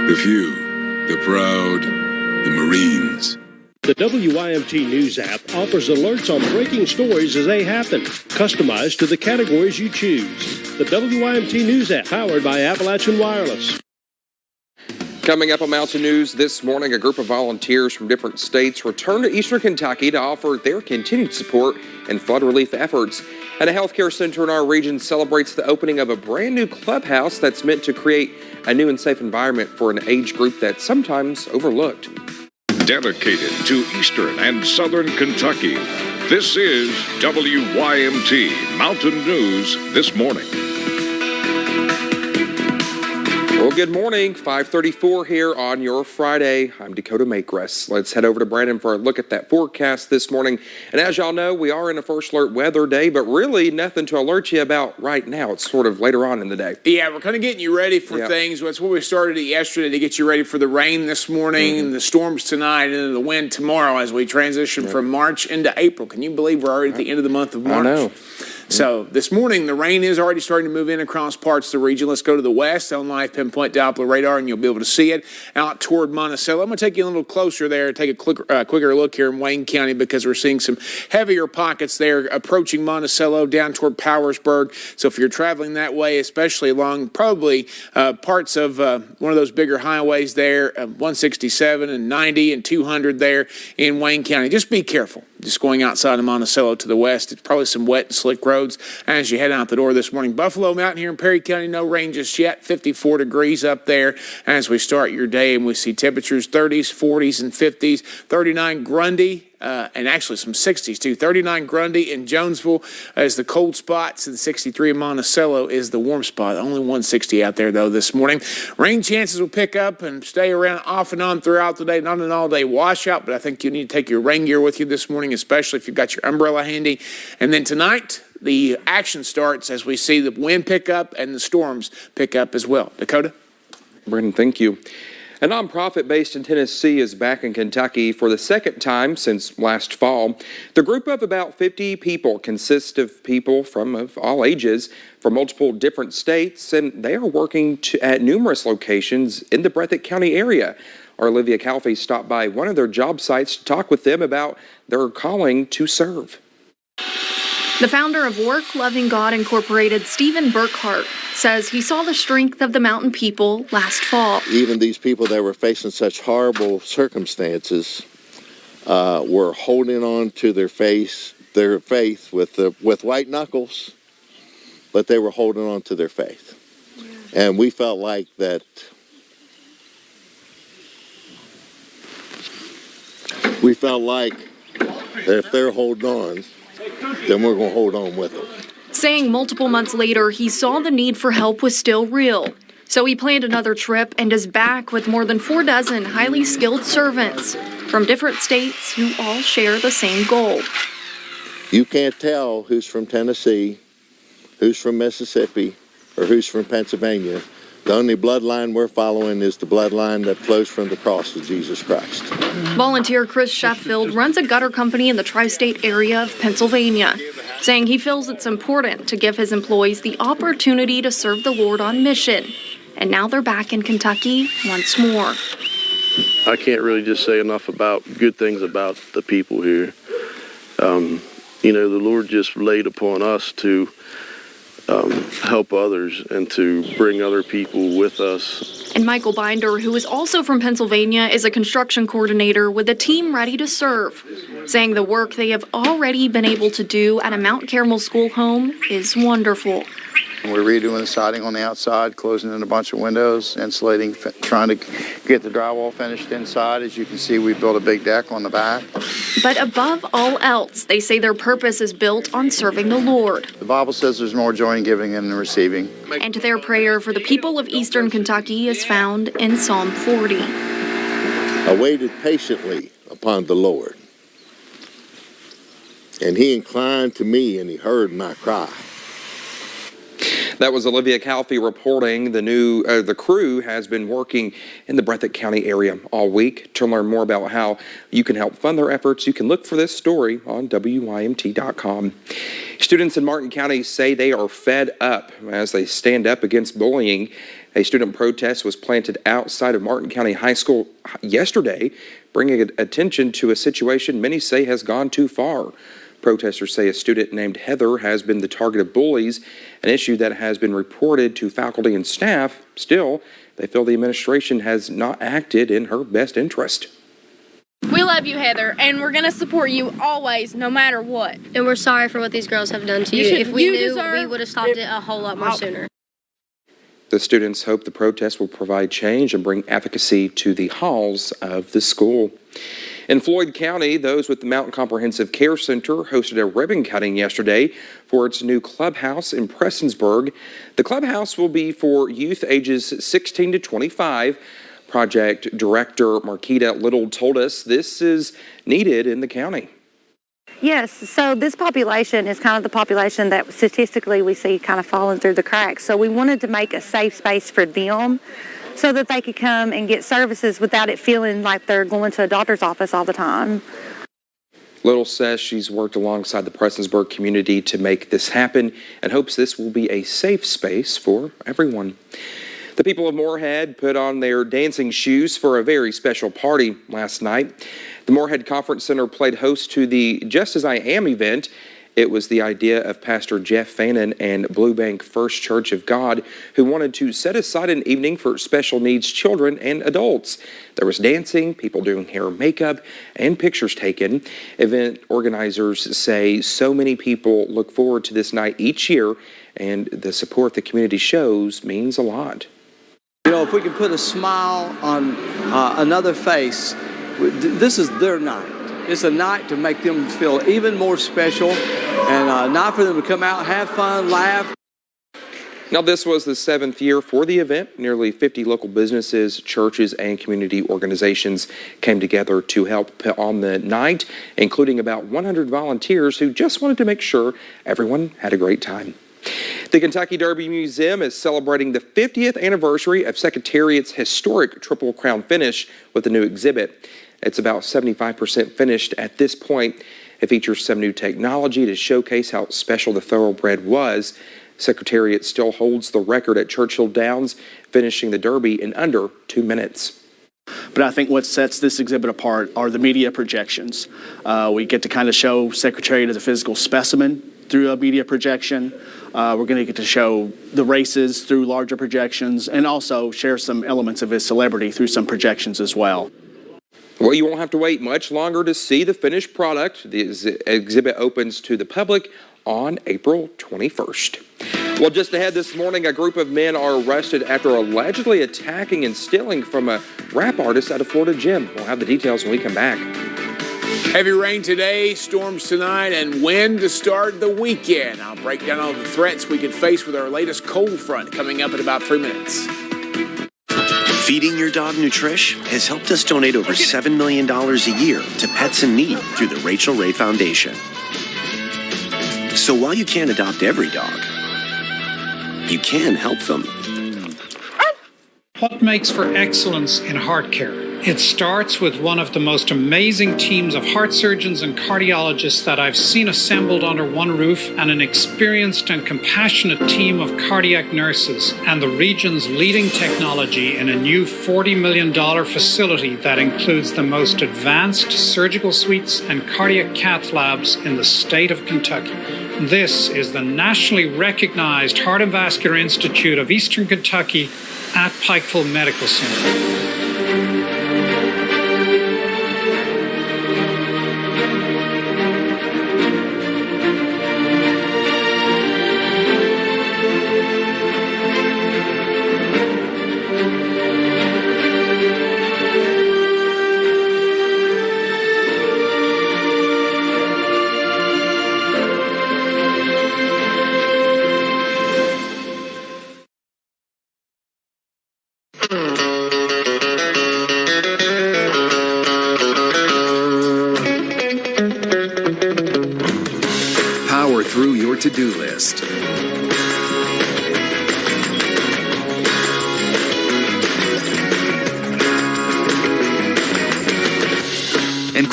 The few, the proud, the Marines. The WYMT News app offers alerts on breaking stories as they happen, customized to the categories you choose. The WYMT News app, powered by Appalachian Wireless. Coming up on Mountain News this morning, a group of volunteers from different states returned to Eastern Kentucky to offer their continued support in flood relief efforts. And a healthcare center in our region celebrates the opening of a brand new clubhouse that's meant to create a new and safe environment for an age group that's sometimes overlooked. Dedicated to Eastern and Southern Kentucky, this is WYMT Mountain News This Morning. Well, good morning. 5:34 here on your Friday. I'm Dakota Makres. Let's head over to Brandon for a look at that forecast this morning. And as y'all know, we are in a first alert weather day, but really nothing to alert you about right now. It's sort of later on in the day. Yeah, we're kind of getting you ready for things. That's what we started yesterday to get you ready for the rain this morning, and the storms tonight, and then the wind tomorrow as we transition from March into April. Can you believe we're already at the end of the month of March? I know. So this morning, the rain is already starting to move in across parts of the region. Let's go to the west on live pinpoint Doppler radar, and you'll be able to see it out toward Monticello. I'm going to take you a little closer there, take a quicker look here in Wayne County because we're seeing some heavier pockets there approaching Monticello down toward Powersburg. So if you're traveling that way, especially along probably parts of one of those bigger highways there, 167 and 90 and 200 there in Wayne County, just be careful. Just going outside of Monticello to the west, it's probably some wet and slick roads as you head out the door this morning. Buffalo Mountain here in Perry County, no rain just yet. 54 degrees up there as we start your day, and we see temperatures 30s, 40s, and 50s. 39 Grundy. And actually some 60s too. 39 Grundy in Jonesville is the cold spots, and 63 in Monticello is the warm spot. Only 160 out there though this morning. Rain chances will pick up and stay around off and on throughout the day. Not an all-day washout, but I think you need to take your rain gear with you this morning, especially if you've got your umbrella handy. And then tonight, the action starts as we see the wind pick up and the storms pick up as well. Dakota? Brendan, thank you. A nonprofit based in Tennessee is back in Kentucky for the second time since last fall. The group of about 50 people consists of people of all ages from multiple different states, and they are working at numerous locations in the Breathitt County area. Our Olivia Calfee stopped by one of their job sites to talk with them about their calling to serve. The founder of Work Loving God Incorporated, Stephen Burkhart, says he saw the strength of the mountain people last fall. Even these people that were facing such horrible circumstances were holding on to their faith with white knuckles, but they were holding on to their faith. And we felt like that if they're holding on, then we're going to hold on with them. Saying multiple months later, he saw the need for help was still real. So he planned another trip and is back with more than 4 highly skilled servants from different states who all share the same goal. You can't tell who's from Tennessee, who's from Mississippi, or who's from Pennsylvania. The only bloodline we're following is the bloodline that flows from the cross of Jesus Christ. Volunteer Chris Sheffield runs a gutter company in the tri-state area of Pennsylvania, saying he feels it's important to give his employees the opportunity to serve the Lord on mission. And now they're back in Kentucky once more. I can't really just say enough about good things about the people here. The Lord just laid upon us to help others and to bring other people with us. And Michael Binder, who is also from Pennsylvania, is a construction coordinator with a team ready to serve, saying the work they have already been able to do at a Mount Carmel school home is wonderful. We're redoing the siding on the outside, closing in a bunch of windows, insulating, trying to get the drywall finished inside. As you can see, we built a big deck on the back. But above all else, they say their purpose is built on serving the Lord. The Bible says there's more joy in giving than in receiving. And their prayer for the people of Eastern Kentucky is found in Psalm 40. I waited patiently upon the Lord, and he inclined to me and he heard my cry. That was Olivia Calfee reporting. The crew has been working in the Breathitt County area all week. To learn more about how you can help fund their efforts, you can look for this story on WYMT.com. Students in Martin County say they are fed up as they stand up against bullying. A student protest was planted outside of Martin County High School yesterday, bringing attention to a situation many say has gone too far. Protesters say a student named Heather has been the target of bullies, an issue that has been reported to faculty and staff. Still, they feel the administration has not acted in her best interest. We love you, Heather, and we're going to support you always, no matter what. And we're sorry for what these girls have done to you. If we knew, we would have stopped it a whole lot more sooner. The students hope the protest will provide change and bring advocacy to the halls of the school. In Floyd County, those with the Mountain Comprehensive Care Center hosted a ribbon cutting yesterday for its new clubhouse in Prestonsburg. The clubhouse will be for youth ages 16 to 25. Project Director Marquita Little told us this is needed in the county. Yes, so this population is kind of the population that statistically we see kind of falling through the cracks. So we wanted to make a safe space for them so that they could come and get services without it feeling like they're going to a doctor's office all the time. Little says she's worked alongside the Prestonsburg community to make this happen and hopes this will be a safe space for everyone. The people of Moorhead put on their dancing shoes for a very special party last night. The Moorhead Conference Center played host to the Just As I Am event. It was the idea of Pastor Jeff Fannin and Blue Bank First Church of God, who wanted to set aside an evening for special needs children and adults. There was dancing, people doing hair and makeup, and pictures taken. Event organizers say so many people look forward to this night each year, and the support the community shows means a lot. You know, if we can put a smile on another face, this is their night. It's a night to make them feel even more special and not for them to come out, have fun, laugh. Now, this was the 7th year for the event. Nearly 50 local businesses, churches, and community organizations came together to help put on the night, including about 100 volunteers who just wanted to make sure everyone had a great time. The Kentucky Derby Museum is celebrating the 50th anniversary of Secretariat's historic Triple Crown finish with a new exhibit. It's about 75% finished at this point. It features some new technology to showcase how special the thoroughbred was. Secretariat still holds the record at Churchill Downs, finishing the Derby in under 2 minutes. But I think what sets this exhibit apart are the media projections. We get to kind of show Secretariat as a physical specimen through a media projection. We're going to get to show the races through larger projections and also share some elements of his celebrity through some projections as well. Well, you won't have to wait much longer to see the finished product. The exhibit opens to the public on April 21st. Well, just ahead this morning, a group of men are arrested after allegedly attacking and stealing from a rap artist at a Florida gym. We'll have the details when we come back. Heavy rain today, storms tonight, and wind to start the weekend. I'll break down all the threats we could face with our latest cold front coming up in about 3 minutes. Feeding your dog Nutrish has helped us donate over $7 million a year to pets in need through the Rachel Ray Foundation. So while you can't adopt every dog, you can help them. What makes for excellence in heart care? It starts with one of the most amazing teams of heart surgeons and cardiologists that I've seen assembled under one roof, and an experienced and compassionate team of cardiac nurses, and the region's leading technology in a new $40 million facility that includes the most advanced surgical suites and cardiac cath labs in the state of Kentucky. This is the nationally recognized Heart and Vascular Institute of Eastern Kentucky at Pikeville Medical Center. Power through your to-do list.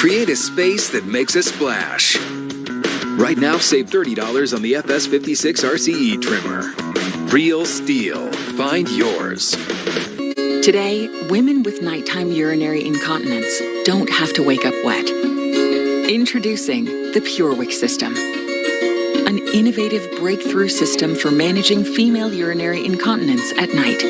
Create a space that makes a splash. Right now, save $30 on the FS56 RCE trimmer. Real steel. Find yours. Today, women with nighttime urinary incontinence don't have to wake up wet. Introducing the PureWick system, an innovative breakthrough system for managing female urinary incontinence at night.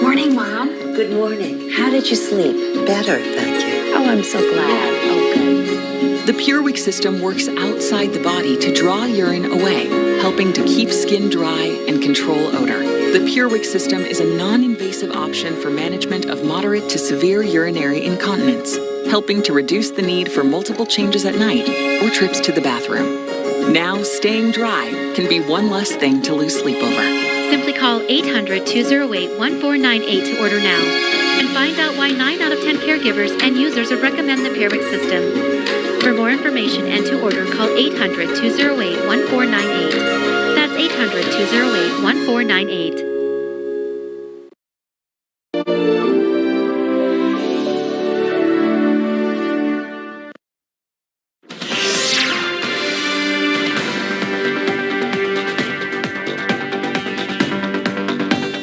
Morning, Mom. Good morning. How did you sleep? Better, thank you. Oh, I'm so glad. Okay. The PureWick system works outside the body to draw urine away, helping to keep skin dry and control odor. The PureWick system is a non-invasive option for management of moderate to severe urinary incontinence, helping to reduce the need for multiple changes at night or trips to the bathroom. Now, staying dry can be one less thing to lose sleep over. Simply call 800-208-1498 to order now and find out why 9 out of 10 caregivers and users would recommend the PureWick system. For more information and to order, call 800-208-1498. That's 800-208-1498.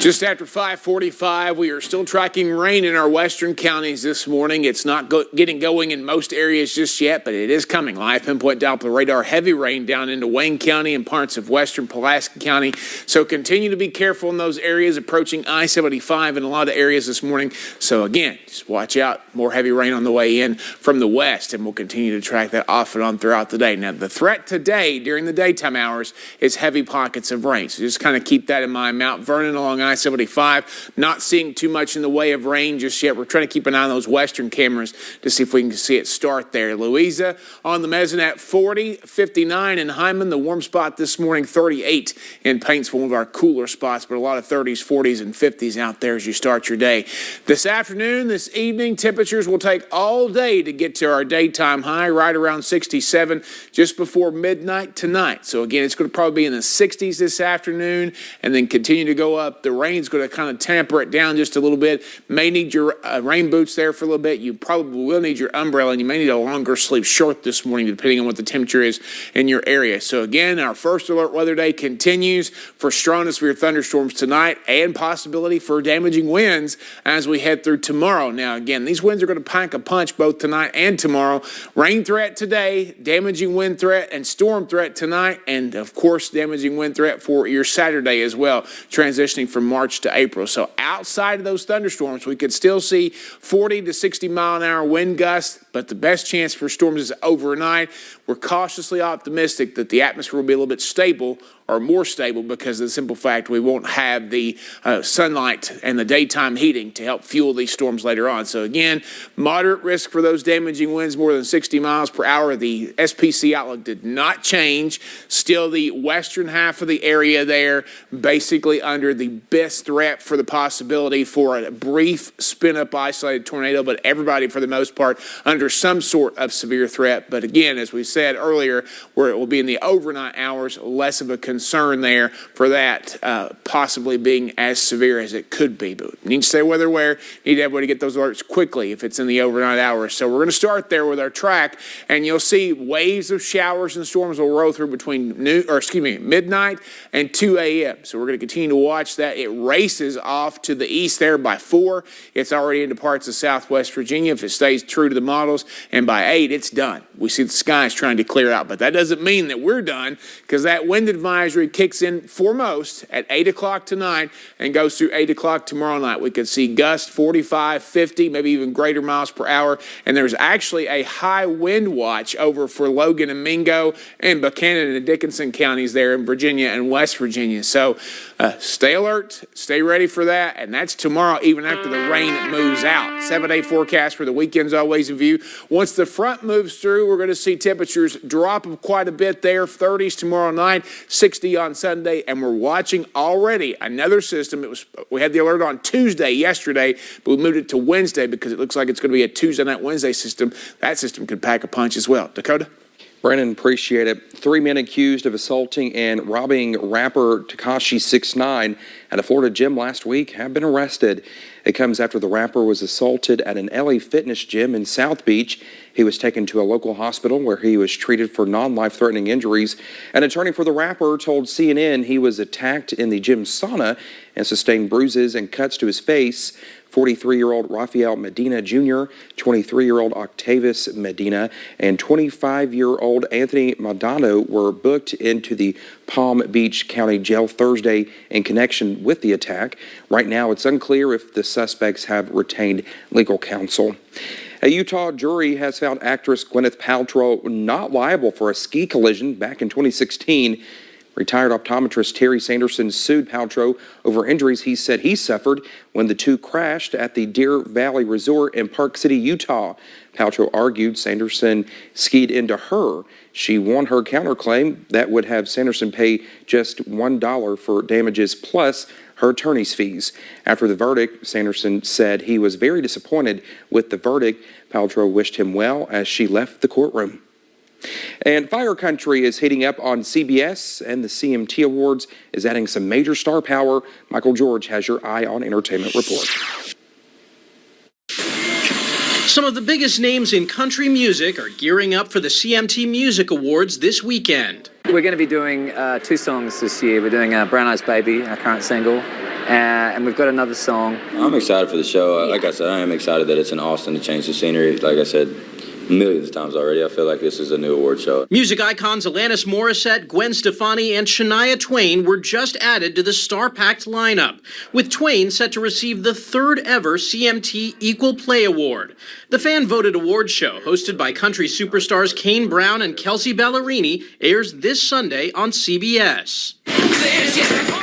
Just after 5:45, we are still tracking rain in our western counties this morning. It's not getting going in most areas just yet, but it is coming. Live pinpoint Doppler radar, heavy rain down into Wayne County and parts of western Pulaski County. So continue to be careful in those areas approaching I-75 in a lot of areas this morning. So again, just watch out. More heavy rain on the way in from the west, and we'll continue to track that off and on throughout the day. Now, the threat today during the daytime hours is heavy pockets of rain. So just kind of keep that in mind. Mount Vernon along I-75, not seeing too much in the way of rain just yet. We're trying to keep an eye on those western cameras to see if we can see it start there. Louisa on the Mesonet 40, 59 in Hyman, the warm spot this morning, 38 in Paintsville, one of our cooler spots, but a lot of 30s, 40s, and 50s out there as you start your day. This afternoon, this evening, temperatures will take all day to get to our daytime high, right around 67 just before midnight tonight. So again, it's going to probably be in the 60s this afternoon and then continue to go up. The rain's going to kind of temper it down just a little bit. May need your rain boots there for a little bit. You probably will need your umbrella, and you may need a longer sleeve short this morning depending on what the temperature is in your area. So again, our first alert weather day continues for strong to severe thunderstorms tonight and possibility for damaging winds as we head through tomorrow. Now again, these winds are going to pack a punch both tonight and tomorrow. Rain threat today, damaging wind threat and storm threat tonight, and of course damaging wind threat for your Saturday as well, transitioning from March to April. So outside of those thunderstorms, we could still see 40 to 60 mile an hour wind gusts, but the best chance for storms is overnight. We're cautiously optimistic that the atmosphere will be a little bit stable or more stable because of the simple fact we won't have the sunlight and the daytime heating to help fuel these storms later on. So again, moderate risk for those damaging winds more than 60 miles per hour. The SPC outlook did not change. Still the western half of the area there, basically under the best threat for the possibility for a brief spin-up isolated tornado, but everybody for the most part under some sort of severe threat. But again, as we said earlier, where it will be in the overnight hours, less of a concern there for that possibly being as severe as it could be. But we need to stay weather aware, need everybody to get those alerts quickly if it's in the overnight hours. So we're going to start there with our track, and you'll see waves of showers and storms will roll through between midnight and 2 a.m. So we're going to continue to watch that. It races off to the east there by 4. It's already into parts of southwest Virginia if it stays true to the models, and by 8 it's done. We see the skies trying to clear out, but that doesn't mean that we're done because that wind advisory kicks in foremost at 8 o'clock tonight and goes through 8 o'clock tomorrow night. We could see gusts 45, 50, maybe even greater miles per hour, and there's actually a high wind watch over for Logan and Mingo and Buchanan and Dickinson counties there in Virginia and West Virginia. So stay alert, stay ready for that, and that's tomorrow even after the rain moves out. 7-day forecast for the weekend's always in view. Once the front moves through, we're going to see temperatures drop quite a bit there, 30s tomorrow night, 60 on Sunday, and we're watching already another system. We had the alert on Tuesday yesterday, but we moved it to Wednesday because it looks like it's going to be a Tuesday night, Wednesday system. That system could pack a punch as well. Dakota? Brandon, appreciate it. 3 men accused of assaulting and robbing rapper Tekashi 6ix9ine at a Florida gym last week have been arrested. It comes after the rapper was assaulted at an LA fitness gym in South Beach. He was taken to a local hospital where he was treated for non-life-threatening injuries. An attorney for the rapper told CNN he was attacked in the gym sauna and sustained bruises and cuts to his face. 43-year-old Rafael Medina Jr., 23-year-old Octavius Medina, and 25-year-old Anthony Madano were booked into the Palm Beach County Jail Thursday in connection with the attack. Right now, it's unclear if the suspects have retained legal counsel. A Utah jury has found actress Gwyneth Paltrow not liable for a ski collision back in 2016. Retired optometrist Terry Sanderson sued Paltrow over injuries he said he suffered when the two crashed at the Deer Valley Resort in Park City, Utah. Paltrow argued Sanderson skied into her. She won her counterclaim that would have Sanderson pay just $1 for damages plus her attorney's fees. After the verdict, Sanderson said he was very disappointed with the verdict. Paltrow wished him well as she left the courtroom. And Fire Country is heating up on CBS, and the CMT Awards is adding some major star power. Michael George has your Eye on Entertainment report. Some of the biggest names in country music are gearing up for the CMT Music Awards this weekend. We're going to be doing 2 songs this year. We're doing Brown Eyes Baby, our current single, and we've got another song. I'm excited for the show. Like I said, I am excited that it's in Austin to change the scenery. Like I said millions of times already, I feel like this is a new award show. Music icons Alanis Morissette, Gwen Stefani, and Shania Twain were just added to the star-packed lineup, with Twain set to receive the 3rd ever CMT Equal Play Award. The fan-voted award show, hosted by country superstars Kane Brown and Kelsey Ballerini, airs this Sunday on CBS.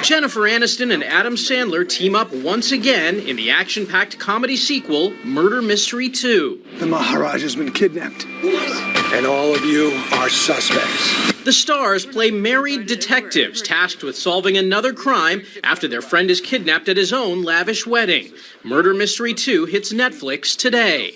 Jennifer Aniston and Adam Sandler team up once again in the action-packed comedy sequel, Murder Mystery 2. The Maharaj has been kidnapped. And all of you are suspects. The stars play married detectives tasked with solving another crime after their friend is kidnapped at his own lavish wedding. Murder Mystery 2 hits Netflix today.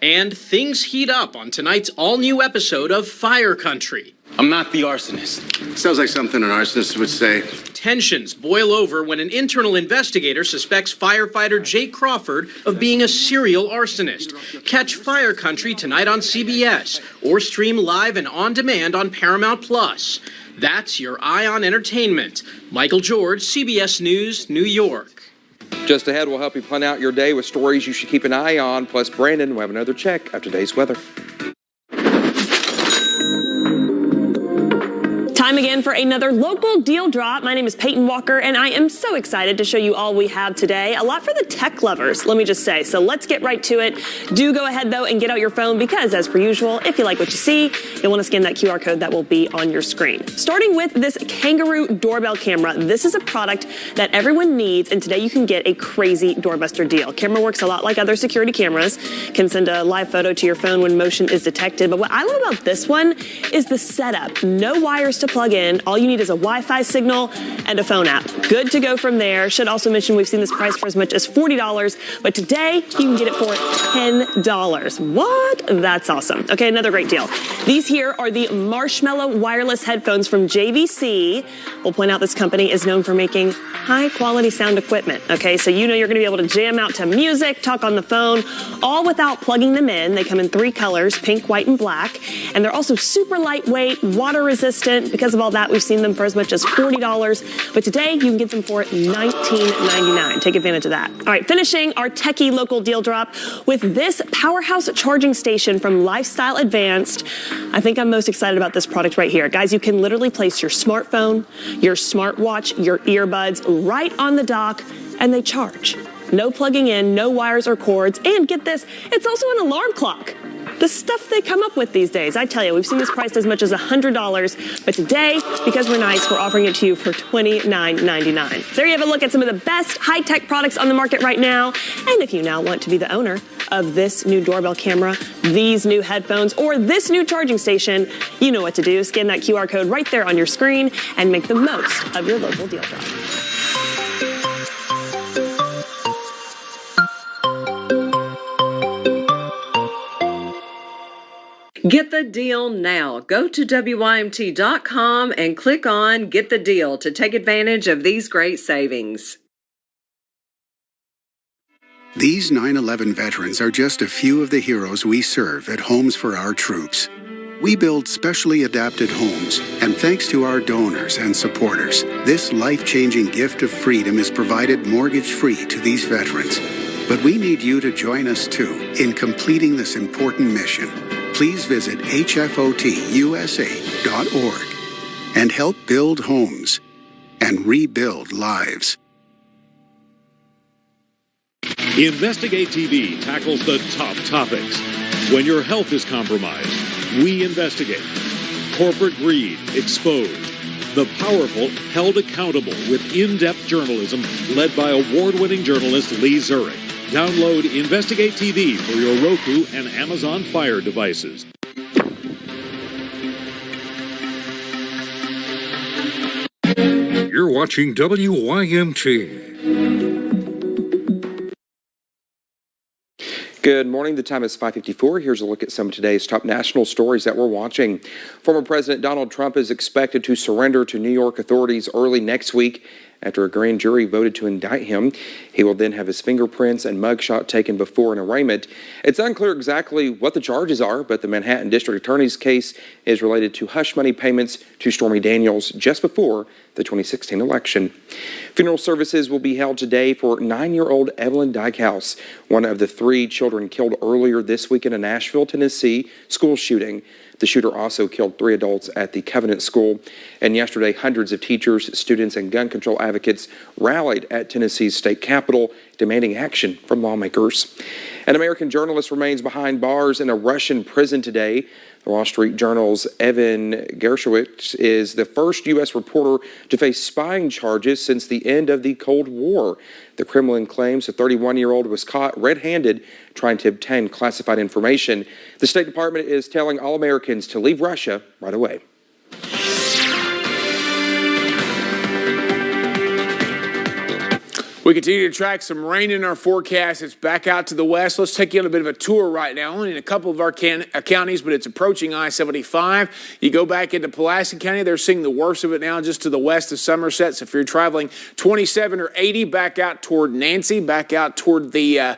And things heat up on tonight's all-new episode of Fire Country. I'm not the arsonist. Sounds like something an arsonist would say. Tensions boil over when an internal investigator suspects firefighter Jake Crawford of being a serial arsonist. Catch Fire Country tonight on CBS or stream live and on demand on Paramount+. That's your Eye on Entertainment. Michael George, CBS News, New York. Just ahead, we'll help you plan out your day with stories you should keep an eye on. Plus, Brandon will have another check of today's weather. Time again for another local deal drop. My name is Peyton Walker, and I am so excited to show you all we have today. A lot for the tech lovers, let me just say. So let's get right to it. Do go ahead, though, and get out your phone because, as per usual, if you like what you see, you'll want to scan that QR code that will be on your screen. Starting with this Kangaroo doorbell camera. This is a product that everyone needs, and today you can get a crazy doorbuster deal. Camera works a lot like other security cameras. Can send a live photo to your phone when motion is detected. But what I love about this one is the setup. No wires to plug in. All you need is a Wi-Fi signal and a phone app. Good to go from there. Should also mention we've seen this price for as much as $40, but today you can get it for $10. What? That's awesome. Okay, another great deal. These here are the Marshmallow wireless headphones from JVC. We'll point out this company is known for making high-quality sound equipment. Okay, so you know you're going to be able to jam out to music, talk on the phone, all without plugging them in. They come in 3 colors, pink, white, and black, and they're also super lightweight, water-resistant. Because of all that, we've seen them for as much as $40, but today you can get them for $19.99. Take advantage of that. All right, finishing our techie local deal drop with this powerhouse charging station from Lifestyle Advanced. I think I'm most excited about this product right here. Guys, you can literally place your smartphone, your smartwatch, your earbuds right on the dock, and they charge. No plugging in, no wires or cords, and get this, it's also an alarm clock. The stuff they come up with these days, I tell you, we've seen this priced as much as $100, but today, because we're nice, we're offering it to you for $29.99. There you have a look at some of the best high-tech products on the market right now, and if you now want to be the owner of this new doorbell camera, these new headphones, or this new charging station, you know what to do. Scan that QR code right there on your screen and make the most of your local deal drop. Get the deal now. Go to WYMT.com and click on Get the Deal to take advantage of these great savings. These 9/11 veterans are just a few of the heroes we serve at Homes for Our Troops. We build specially adapted homes, and thanks to our donors and supporters, this life-changing gift of freedom is provided mortgage-free to these veterans. But we need you to join us, too, in completing this important mission. Please visit hfotusa.org and help build homes and rebuild lives. Investigate TV tackles the top topics. When your health is compromised, we investigate. Corporate greed exposed. The powerful held accountable with in-depth journalism led by award-winning journalist Lee Zurich. Download Investigate TV for your Roku and Amazon Fire devices. You're watching WYMT. Good morning. The time is 5:54. Here's a look at some of today's top national stories that we're watching. Former President Donald Trump is expected to surrender to New York authorities early next week after a grand jury voted to indict him. He will then have his fingerprints and mugshot taken before an arraignment. It's unclear exactly what the charges are, but the Manhattan District Attorney's case is related to hush money payments to Stormy Daniels just before the 2016 election. Funeral services will be held today for 9-year-old Evelyn Dykehouse, one of the 3 children killed earlier this week in a Nashville, Tennessee school shooting. The shooter also killed 3 adults at the Covenant School. And yesterday, hundreds of teachers, students, and gun control advocates rallied at Tennessee's state capitol, demanding action from lawmakers. An American journalist remains behind bars in a Russian prison today. The Wall Street Journal's Evan Gershowitz is the first U.S. reporter to face spying charges since the end of the Cold War. The Kremlin claims the 31-year-old was caught red-handed trying to obtain classified information. The State Department is telling all Americans to leave Russia right away. We continue to track some rain in our forecast. It's back out to the west. Let's take you on a bit of a tour right now. Only in a couple of our counties, but it's approaching I-75. You go back into Pulaski County, they're seeing the worst of it now just to the west of Somerset. So if you're traveling 27 or 80 back out toward Nancy, back out toward the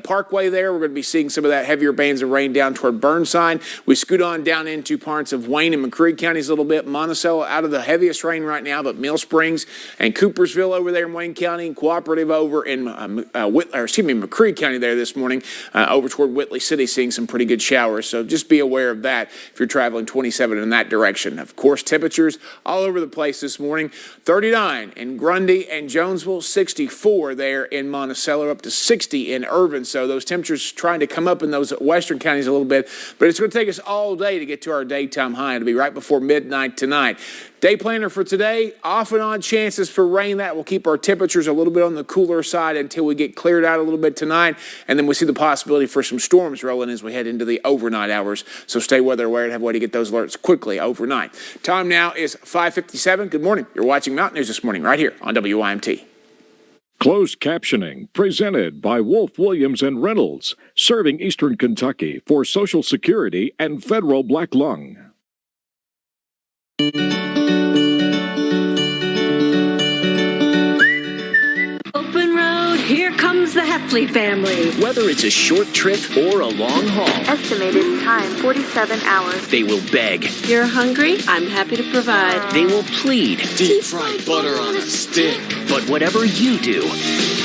Parkway there, we're going to be seeing some of that heavier bands of rain down toward Burnside. We scoot on down into parts of Wayne and McCreary counties a little bit. Monticello out of the heaviest rain right now, but Mill Springs and Coopersville over there in Wayne County and Cooperative over in McCreary County there this morning, over toward Whitley City, seeing some pretty good showers. So just be aware of that if you're traveling 27 in that direction. Of course, temperatures all over the place this morning. 39 in Grundy and Jonesville, 64 there in Monticello, up to 60 in Irvine. So those temperatures trying to come up in those western counties a little bit, but it's going to take us all day to get to our daytime high. It'll be right before midnight tonight. Day planner for today, off and on chances for rain. That will keep our temperatures a little bit on the cooler side until we get cleared out a little bit tonight. And then we see the possibility for some storms rolling as we head into the overnight hours. So stay weather aware and have a way to get those alerts quickly overnight. Time now is 5:57. Good morning. You're watching Mountain News this morning right here on WYMT. Closed captioning presented by Wolf, Williams, and Reynolds, serving Eastern Kentucky for Social Security and Federal Black Lung. Open road, here comes the Heffley family. Whether it's a short trip or a long haul. Estimated time, 47 hours. They will beg. You're hungry? I'm happy to provide. They will plead. Deep fried butter on a stick. But whatever you do,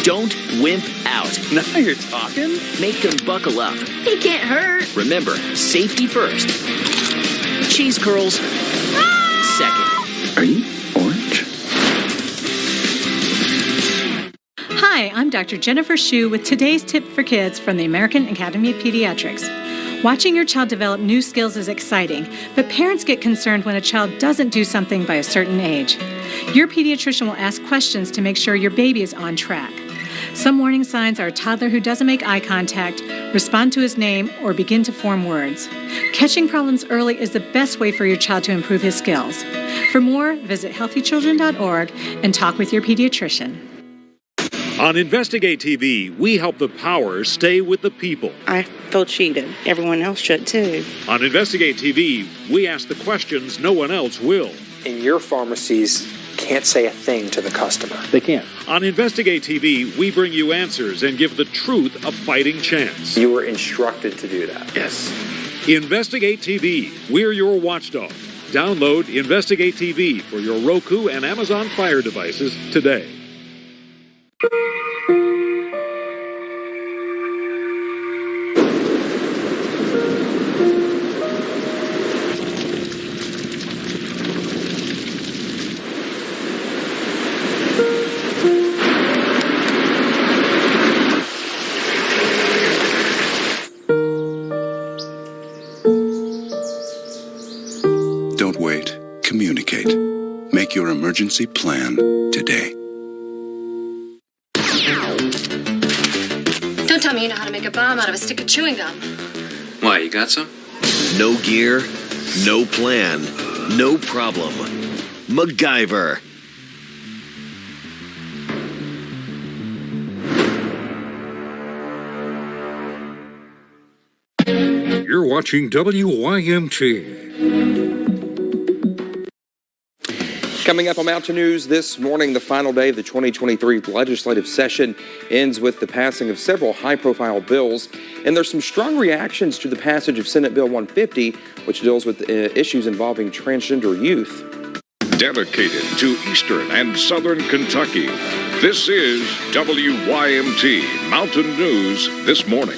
don't wimp out. Now you're talking? Make them buckle up. He can't hurt. Remember, safety first. Cheese curls second. Are you orange? Hi, I'm Dr. Jennifer Hsu with today's tip for kids from the American Academy of Pediatrics. Watching your child develop new skills is exciting, but parents get concerned when a child doesn't do something by a certain age. Your pediatrician will ask questions to make sure your baby is on track. Some warning signs are a toddler who doesn't make eye contact, respond to his name, or begin to form words. Catching problems early is the best way for your child to improve his skills. For more, visit healthychildren.org and talk with your pediatrician. On Investigate TV, we help the power stay with the people. I feel cheated. Everyone else should too. On Investigate TV, we ask the questions no one else will. And your pharmacies can't say a thing to the customer. They can't. On Investigate TV, we bring you answers and give the truth a fighting chance. You were instructed to do that. Yes. Investigate TV. We're your watchdog. Download Investigate TV for your Roku and Amazon Fire devices today. Don't wait. Communicate. Make your emergency plan today. Don't tell me you know how to make a bomb out of a stick of chewing gum. Why, you got some? No gear, no plan, no problem. MacGyver. You're watching WYMT. Coming up on Mountain News this morning, the final day of the 2023 legislative session ends with the passing of several high-profile bills, and there's some strong reactions to the passage of Senate Bill 150, which deals with issues involving transgender youth. Dedicated to Eastern and Southern Kentucky, this is WYMT Mountain News this morning.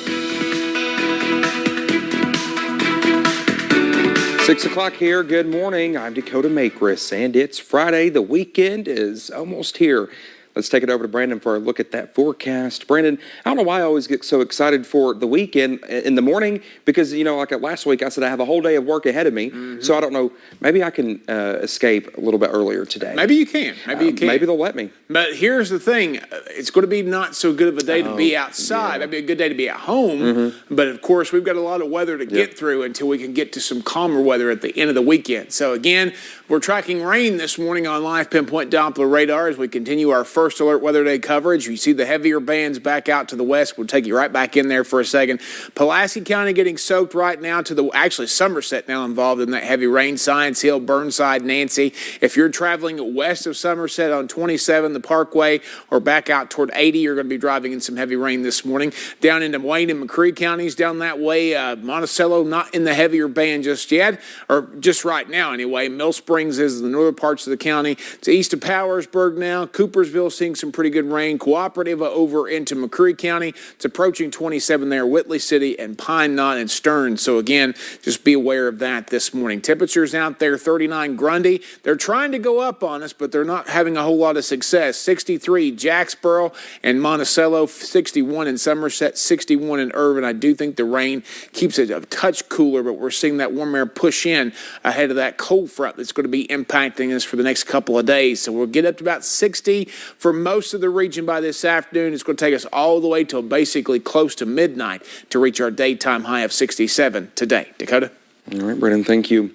6 o'clock here. Good morning. I'm Dakota Makres, and it's Friday. The weekend is almost here. Let's take it over to Brandon for a look at that forecast. Brandon, I don't know why I always get so excited for the weekend in the morning because, you know, like last week I said I have a whole day of work ahead of me. Mm-hmm. So I don't know. Maybe I can escape a little bit earlier today. Maybe you can. Maybe you can. Maybe they'll let me. But here's the thing. It's going to be not so good of a day to be outside. Yeah. Maybe a good day to be at home. Mm-hmm. But, of course, we've got a lot of weather to get through until we can get to some calmer weather at the end of the weekend. So, again, we're tracking rain this morning on live pinpoint Doppler radar as we continue our first alert weather day coverage. You see the heavier bands back out to the west. We'll take you right back in there for a second. Pulaski County getting soaked right now actually Somerset now involved in that heavy rain. Science Hill, Burnside, Nancy. If you're traveling west of Somerset on 27, the Parkway, or back out toward 80, you're going to be driving in some heavy rain this morning. Down into Wayne and McCree counties down that way. Monticello not in the heavier band just yet, or just right now anyway. Mill Springs is in the northern parts of the county. It's east of Powersburg now. Coopersville seeing some pretty good rain. Cooperative over into McCree County. It's approaching 27 there. Whitley City and Pine Knot and Stearns. So again, just be aware of that this morning. Temperatures out there, 39 Grundy. They're trying to go up on us, but they're not having a whole lot of success. 63 Jacksboro and Monticello, 61 in Somerset, 61 in Irvine. I do think the rain keeps it a touch cooler, but we're seeing that warm air push in ahead of that cold front that's going to be impacting us for the next couple of days. So we'll get up to about 60 for most of the region by this afternoon. It's going to take us all the way till basically close to midnight to reach our daytime high of 67 today. Dakota? All right, Brennan, thank you.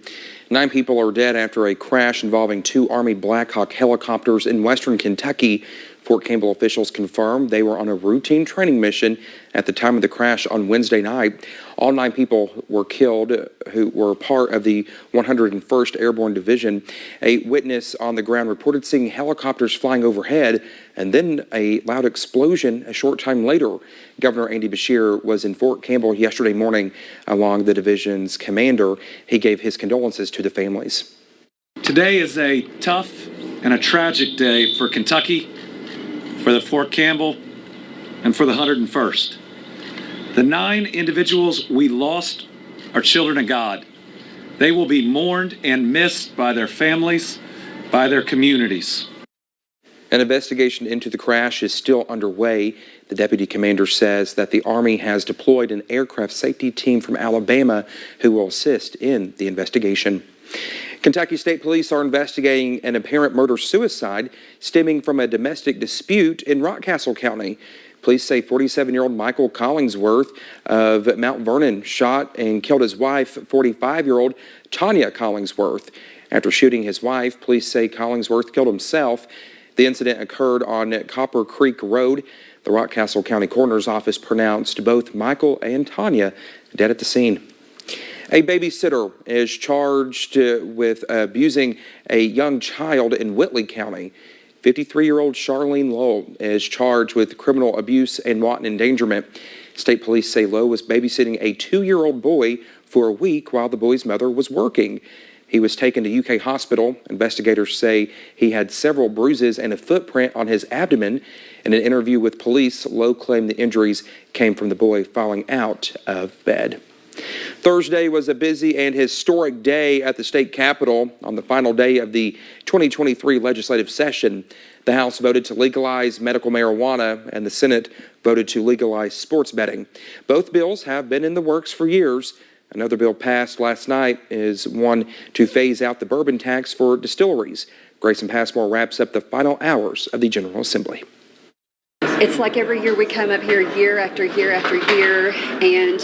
9 people are dead after a crash involving 2 Army Black Hawk helicopters in western Kentucky. Fort Campbell officials confirmed they were on a routine training mission at the time of the crash on Wednesday night. All 9 people were killed who were part of the 101st Airborne Division. A witness on the ground reported seeing helicopters flying overhead and then a loud explosion a short time later. Governor Andy Beshear was in Fort Campbell yesterday morning along the division's commander. He gave his condolences to the families. Today is a tough and a tragic day for Kentucky, for the Fort Campbell, and for the 101st. The 9 individuals we lost are children of God. They will be mourned and missed by their families, by their communities. An investigation into the crash is still underway. The deputy commander says that the Army has deployed an aircraft safety team from Alabama who will assist in the investigation. Kentucky State Police are investigating an apparent murder-suicide stemming from a domestic dispute in Rockcastle County. Police say 47-year-old Michael Collingsworth of Mount Vernon shot and killed his wife, 45-year-old Tanya Collingsworth. After shooting his wife, police say Collingsworth killed himself. The incident occurred on Copper Creek Road. The Rockcastle County Coroner's Office pronounced both Michael and Tanya dead at the scene. A babysitter is charged with abusing a young child in Whitley County. 53-year-old Charlene Lowell is charged with criminal abuse and wanton endangerment. State police say Lowe was babysitting a 2-year-old boy for a week while the boy's mother was working. He was taken to UK hospital. Investigators say he had several bruises and a footprint on his abdomen. In an interview with police, Lowe claimed the injuries came from the boy falling out of bed. Thursday was a busy and historic day at the state capitol. On the final day of the 2023 legislative session, the House voted to legalize medical marijuana and the Senate voted to legalize sports betting. Both bills have been in the works for years. Another bill passed last night is one to phase out the bourbon tax for distilleries. Grayson Passmore wraps up the final hours of the General Assembly. It's like every year we come up here year after year after year and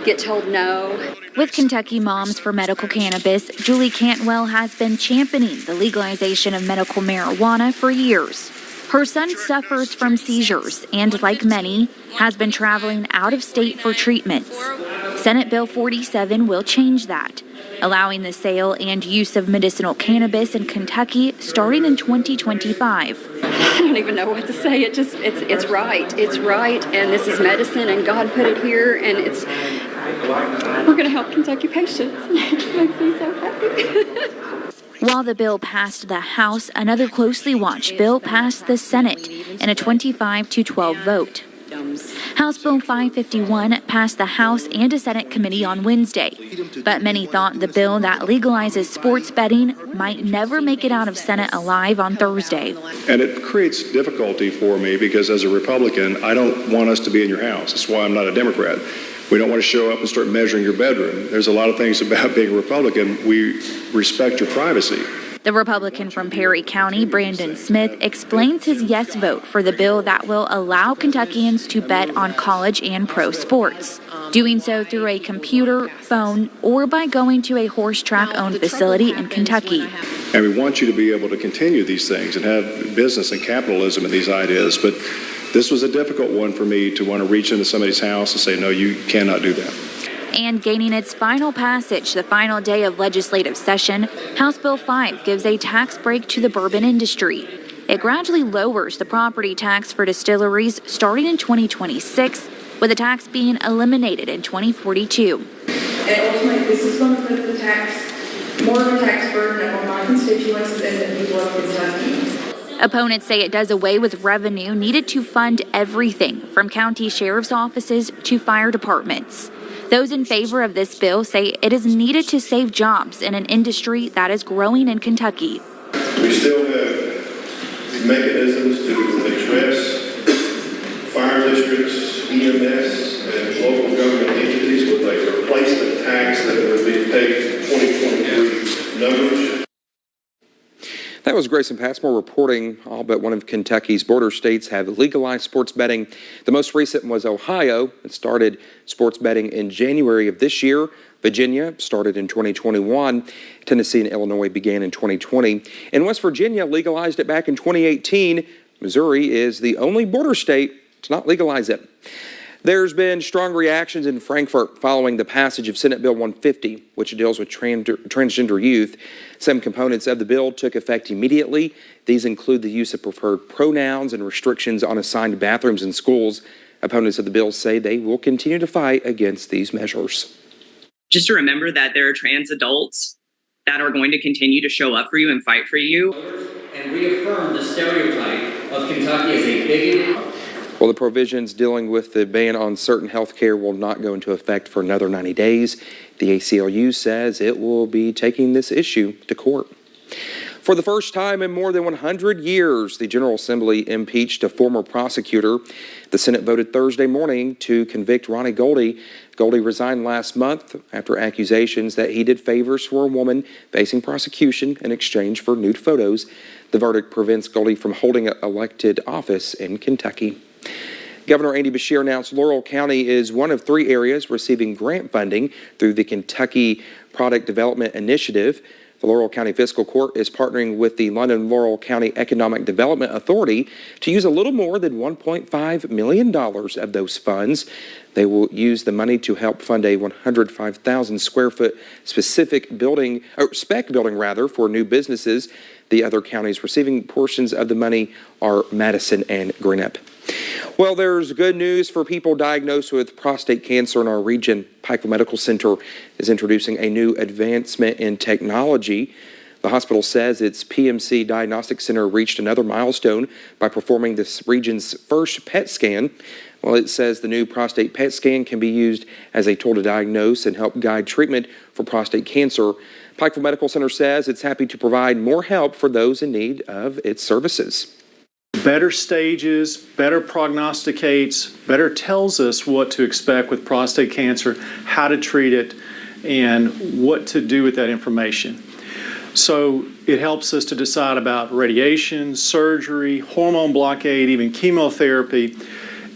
get told no. With Kentucky Moms for Medical Cannabis, Julie Cantwell has been championing the legalization of medical marijuana for years. Her son suffers from seizures and, like many, has been traveling out of state for treatments. Senate Bill 47 will change that, allowing the sale and use of medicinal cannabis in Kentucky starting in 2025. I don't even know what to say. It's right. It's right, and this is medicine, and God put it here, and we're going to help Kentucky patients. It just makes me so happy. While the bill passed the House, another closely watched bill passed the Senate in a 25-12 vote. House Bill 551 passed the House and a Senate committee on Wednesday, but many thought the bill that legalizes sports betting might never make it out of Senate alive on Thursday. And it creates difficulty for me because as a Republican, I don't want us to be in your house. That's why I'm not a Democrat. We don't want to show up and start measuring your bedroom. There's a lot of things about being a Republican. We respect your privacy. The Republican from Perry County, Brandon Smith, explains his yes vote for the bill that will allow Kentuckians to bet on college and pro sports, doing so through a computer, phone, or by going to a horse track-owned facility in Kentucky. And we want you to be able to continue these things and have business and capitalism in these ideas. But this was a difficult one for me to want to reach into somebody's house and say, no, you cannot do that. And gaining its final passage the final day of legislative session, House Bill 5 gives a tax break to the bourbon industry. It gradually lowers the property tax for distilleries starting in 2026, with the tax being eliminated in 2042. And ultimately, this is going to put the more of a tax burden on my constituents and the people of Kentucky. Opponents say it does away with revenue needed to fund everything from county sheriff's offices to fire departments. Those in favor of this bill say it is needed to save jobs in an industry that is growing in Kentucky. We still have mechanisms to address fire districts, EMS, and local government entities with a replacement tax that would be paid in 2023 numbers. That was Grayson Passmore reporting all but one of Kentucky's border states have legalized sports betting. The most recent was Ohio. It started sports betting in January of this year. Virginia started in 2021. Tennessee and Illinois began in 2020. And West Virginia legalized it back in 2018. Missouri is the only border state to not legalize it. There's been strong reactions in Frankfort following the passage of Senate Bill 150, which deals with transgender youth. Some components of the bill took effect immediately. These include the use of preferred pronouns and restrictions on assigned bathrooms in schools. Opponents of the bill say they will continue to fight against these measures. Just to remember that there are trans adults that are going to continue to show up for you and fight for you. And reaffirm the stereotype of Kentucky as a bigoted. Well, the provisions dealing with the ban on certain health care will not go into effect for another 90 days. The ACLU says it will be taking this issue to court. For the first time in more than 100 years, the General Assembly impeached a former prosecutor. The Senate voted Thursday morning to convict Ronnie Goldie. Goldie resigned last month after accusations that he did favors for a woman facing prosecution in exchange for nude photos. The verdict prevents Goldie from holding an elected office in Kentucky. Governor Andy Beshear announced Laurel County is one of 3 areas receiving grant funding through the Kentucky Product Development Initiative. The Laurel County Fiscal Court is partnering with the London Laurel County Economic Development Authority to use a little more than $1.5 million of those funds. They will use the money to help fund a 105,000 square foot spec building for new businesses. The other counties receiving portions of the money are Madison and Grinnell. Well, there's good news for people diagnosed with prostate cancer in our region. Pikeville Medical Center is introducing a new advancement in technology. The hospital says its PMC Diagnostic Center reached another milestone by performing this region's first PET scan. Well, it says the new prostate PET scan can be used as a tool to diagnose and help guide treatment for prostate cancer. Pikeville Medical Center says it's happy to provide more help for those in need of its services. Better stages, better prognosticates, better tells us what to expect with prostate cancer, how to treat it, and what to do with that information. So it helps us to decide about radiation, surgery, hormone blockade, even chemotherapy.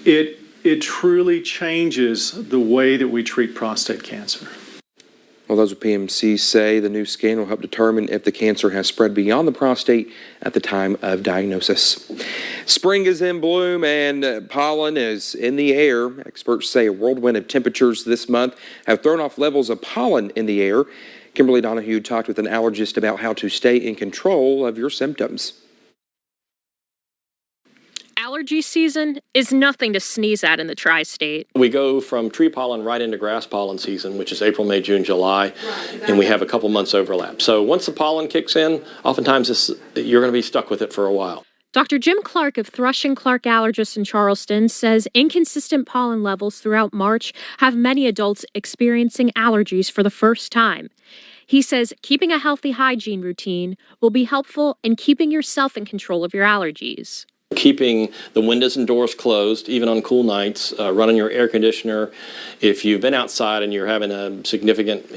It truly changes the way that we treat prostate cancer. Well, those with PMC say the new scan will help determine if the cancer has spread beyond the prostate at the time of diagnosis. Spring is in bloom and pollen is in the air. Experts say a whirlwind of temperatures this month have thrown off levels of pollen in the air. Kimberly Donahue talked with an allergist about how to stay in control of your symptoms. Allergy season is nothing to sneeze at in the tri-state. We go from tree pollen right into grass pollen season, which is April, May, June, July, and we have a couple months overlap. So once the pollen kicks in, oftentimes you're going to be stuck with it for a while. Dr. Jim Clark of Thrush and Clark Allergists in Charleston says inconsistent pollen levels throughout March have many adults experiencing allergies for the first time. He says keeping a healthy hygiene routine will be helpful in keeping yourself in control of your allergies. Keeping the windows and doors closed, even on cool nights, running your air conditioner. If you've been outside and you're having a significant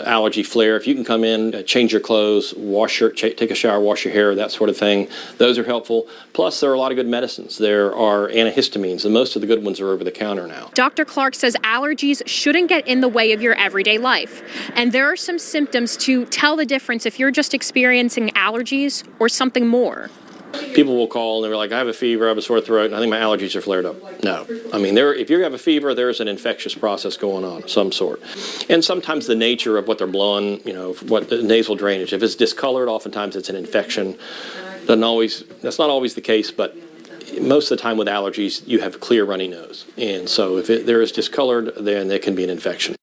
allergy flare, if you can come in, change your clothes, take a shower, wash your hair, that sort of thing, those are helpful. Plus, there are a lot of good medicines. There are antihistamines, and most of the good ones are over the counter now. Dr. Clark says allergies shouldn't get in the way of your everyday life. And there are some symptoms to tell the difference if you're just experiencing allergies or something more. People will call and they're like, I have a fever, I have a sore throat, and I think my allergies are flared up. No. I mean, if you have a fever, there's an infectious process going on of some sort. And sometimes the nature of what they're blowing, what the nasal drainage, if it's discolored, oftentimes it's an infection. That's not always the case, but most of the time with allergies, you have clear runny nose. And so if there is discolored, then there can be an infection.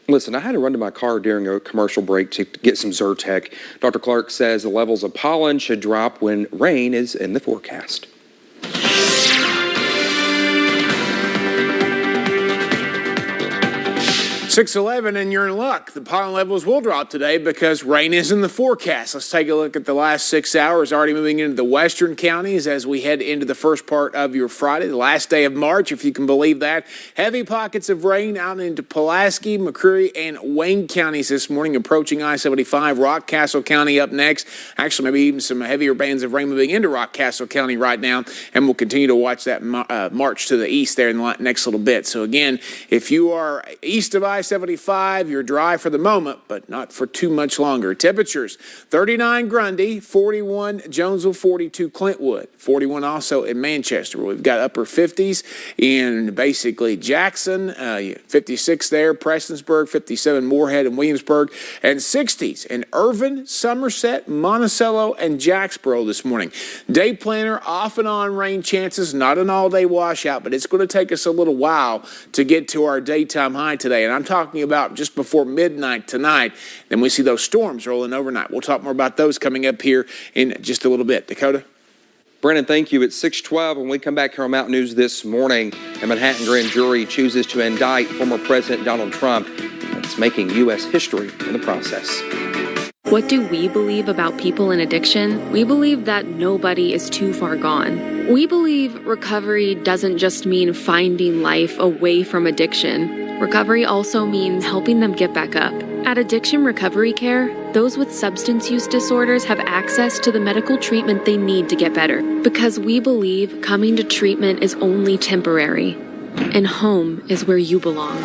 Listen, I had to run to my car during a commercial break to get some Zyrtec. Dr. Clark says the levels of pollen should drop when rain is in the forecast. 6:11 and you're in luck. The pollen levels will drop today because rain is in the forecast. Let's take a look at the last 6 hours, already moving into the western counties as we head into the first part of your Friday, the last day of March, if you can believe that. Heavy pockets of rain out into Pulaski, McCreary, and Wayne counties this morning, approaching I-75. Rockcastle County up next. Actually, maybe even some heavier bands of rain moving into Rockcastle County right now, and we'll continue to watch that march to the east there in the next little bit. So again, if you are east of I-75, you're dry for the moment, but not for too much longer. Temperatures, 39 Grundy, 41 Jonesville, 42 Clintwood, 41 also in Manchester. We've got upper 50s in basically Jackson, 56 there, Prestonsburg, 57 Moorhead and Williamsburg, and 60s in Irvin, Somerset, Monticello, and Jacksboro this morning. Day planner, off and on rain chances, not an all-day washout, but it's going to take us a little while to get to our daytime high today. And I'm talking about just before midnight tonight. Then we see those storms rolling overnight. We'll talk more about those coming up here in just a little bit. Dakota? Brennan, thank you. It's 6:12 when we come back here on Mountain News this morning. A Manhattan grand jury chooses to indict former President Donald Trump. That's making U.S. history in the process. What do we believe about people in addiction? We believe that nobody is too far gone. We believe recovery doesn't just mean finding life away from addiction. Recovery also means helping them get back up. At Addiction Recovery Care, those with substance use disorders have access to the medical treatment they need to get better. Because we believe coming to treatment is only temporary, and home is where you belong.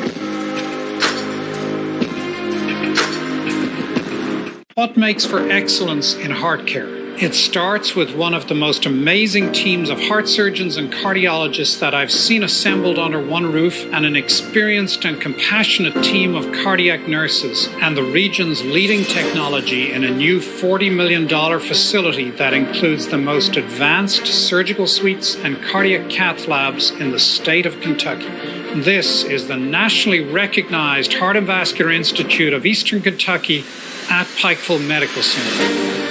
What makes for excellence in heart care? It starts with one of the most amazing teams of heart surgeons and cardiologists that I've seen assembled under one roof, and an experienced and compassionate team of cardiac nurses, and the region's leading technology in a new $40 million facility that includes the most advanced surgical suites and cardiac cath labs in the state of Kentucky. This is the nationally recognized Heart and Vascular Institute of Eastern Kentucky at Pikeville Medical Center.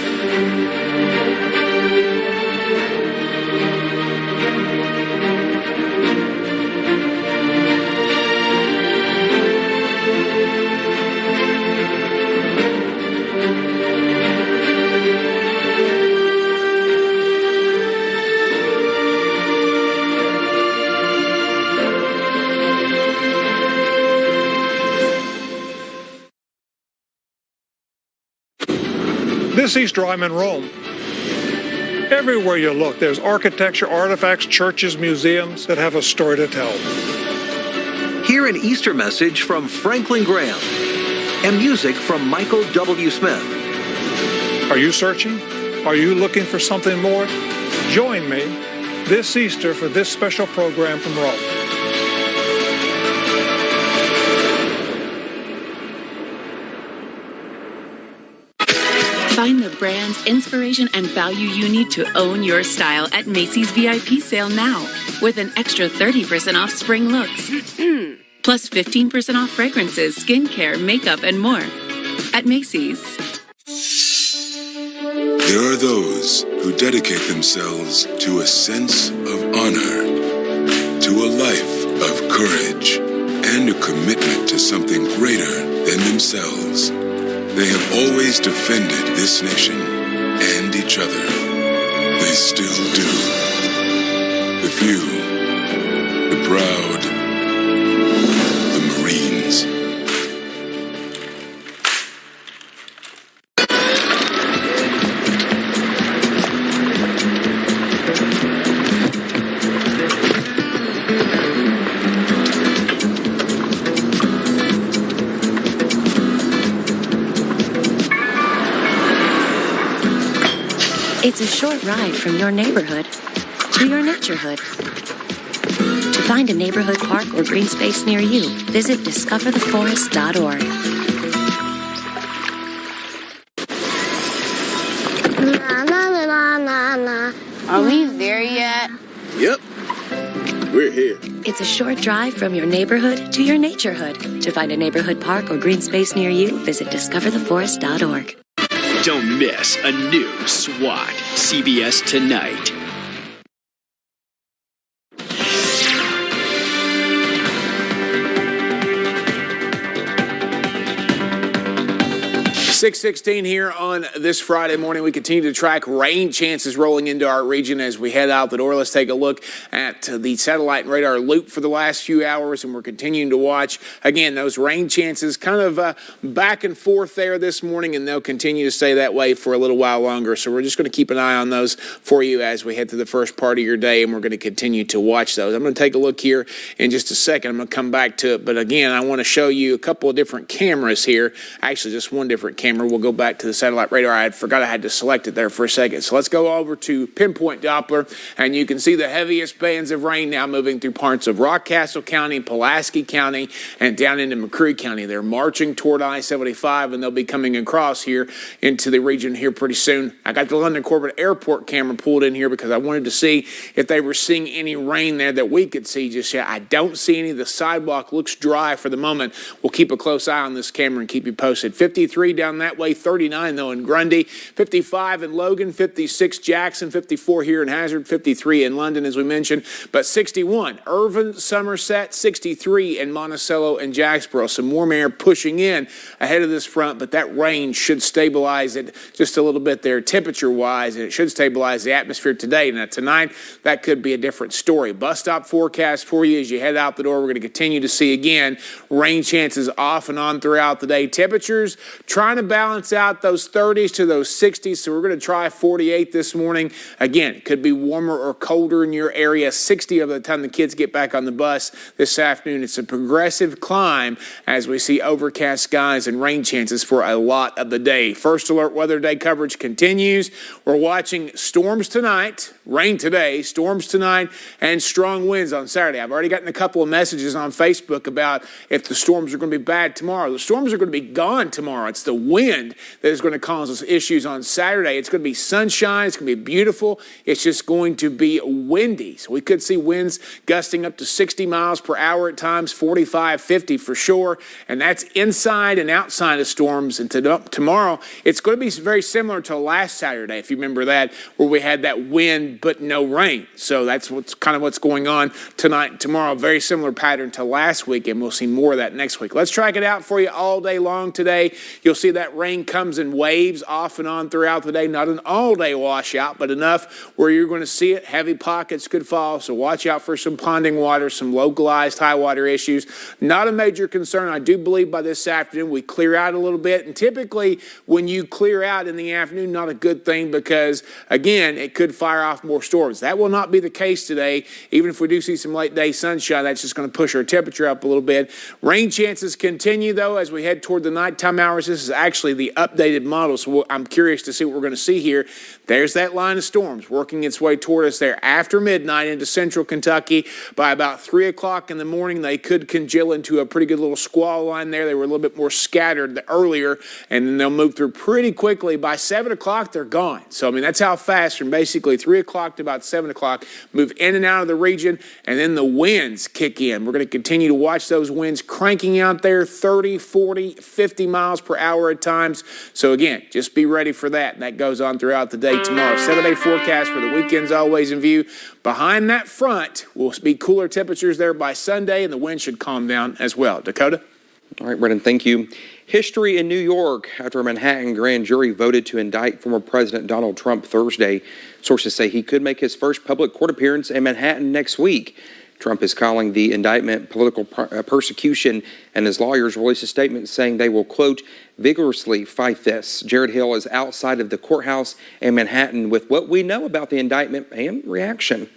This Easter, I'm in Rome. Everywhere you look, there's architecture, artifacts, churches, museums that have a story to tell. Hear an Easter message from Franklin Graham and music from Michael W. Smith. Are you searching? Are you looking for something more? Join me this Easter for this special program from Rome. Find the brands, inspiration, and value you need to own your style at Macy's VIP sale now, with an extra 30% off spring looks, plus 15% off fragrances, skincare, makeup, and more. At Macy's. There are those who dedicate themselves to a sense of honor, to a life of courage, and a commitment to something greater than themselves. They have always defended this nation and each other. They still do. The few, the proud, the Marines. It's a short ride from your neighborhood to your naturehood. To find a neighborhood park or green space near you, visit discovertheforest.org. Are we there yet? Yep. We're here. It's a short drive from your neighborhood to your naturehood. To find a neighborhood park or green space near you, visit discovertheforest.org. Don't miss a new SWAT, CBS Tonight. .16 here on this Friday morning. We continue to track rain chances rolling into our region as we head out the door. Let's take a look at the satellite and radar loop for the last few hours, and we're continuing to watch, again, those rain chances kind of back and forth there this morning, and they'll continue to stay that way for a little while longer. So we're just going to keep an eye on those for you as we head through the first part of your day, and we're going to continue to watch those. I'm going to take a look here in just a second. I'm going to come back to it, but again, I want to show you a couple of different cameras here. Actually, just one different camera. We'll go back to the satellite radar. I forgot I had to select it there for a second. So let's go over to Pinpoint Doppler, and you can see the heaviest bands of rain now moving through parts of Rockcastle County, Pulaski County, and down into McCreary County. They're marching toward I-75, and they'll be coming across here into the region here pretty soon. I got the London Corbett Airport camera pulled in here because I wanted to see if they were seeing any rain there that we could see just yet. I don't see any. The sidewalk looks dry for the moment. We'll keep a close eye on this camera and keep you posted. 53 down that way, 39 though in Grundy, 55 in Logan, 56 Jackson, 54 here in Hazard, 53 in London as we mentioned, but 61 Irvine, Somerset, 63 in Monticello and Jacksboro. Some warm air pushing in ahead of this front, but that rain should stabilize it just a little bit there temperature wise, and it should stabilize the atmosphere today. Now tonight that could be a different story. Bus stop forecast for you as you head out the door. We're going to continue to see again rain chances off and on throughout the day. Temperatures trying to balance out those 30s to those 60s, so we're going to try 48 this morning. Again, it could be warmer or colder in your area. 60 by the time the kids get back on the bus this afternoon. It's a progressive climb as we see overcast skies and rain chances for a lot of the day. First alert weather day coverage continues. We're watching storms tonight, rain today, storms tonight, and strong winds on Saturday. I've already gotten a couple of messages on Facebook about if the storms are going to be bad tomorrow. The storms are going to be gone tomorrow. It's the wind that is going to cause us issues on Saturday. It's going to be sunshine. It's going to be beautiful. It's just going to be windy. So we could see winds gusting up to 60 miles per hour at times, 45, 50 for sure. And that's inside and outside of storms. And tomorrow, it's going to be very similar to last Saturday, if you remember that, where we had that wind but no rain. So that's what's going on tonight and tomorrow. Very similar pattern to last week, and we'll see more of that next week. Let's track it out for you all day long today. You'll see that rain comes in waves off and on throughout the day. Not an all-day washout, but enough where you're going to see it. Heavy pockets could fall, so watch out for some ponding water, some localized high water issues. Not a major concern. I do believe by this afternoon we clear out a little bit, and typically when you clear out in the afternoon, not a good thing because, again, it could fire off more storms. That will not be the case today. Even if we do see some late day sunshine, that's just going to push our temperature up a little bit. Rain chances continue, though, as we head toward the nighttime hours. This is actually the updated model, so I'm curious to see what we're going to see here. There's that line of storms working its way toward us there after midnight into central Kentucky. By about 3 o'clock in the morning, they could congeal into a pretty good little squall line there. They were a little bit more scattered earlier, and then they'll move through pretty quickly. By 7 o'clock, they're gone. So, I mean, that's how fast from basically 3 o'clock to about 7 o'clock, move in and out of the region, and then the winds kick in. We're going to continue to watch those winds cranking out there 30, 40, 50 miles per hour at times. So, again, just be ready for that. And that goes on throughout the day tomorrow. 7-day forecast for the weekend's always in view. Behind that front will be cooler temperatures there by Sunday, and the wind should calm down as well. Dakota? All right, Brendan, thank you. History in New York after a Manhattan grand jury voted to indict former President Donald Trump Thursday. Sources say he could make his first public court appearance in Manhattan next week. Trump is calling the indictment political persecution, and his lawyers released a statement saying they will, quote, vigorously fight this. Jared Hill is outside of the courthouse in Manhattan with what we know about the indictment and reaction.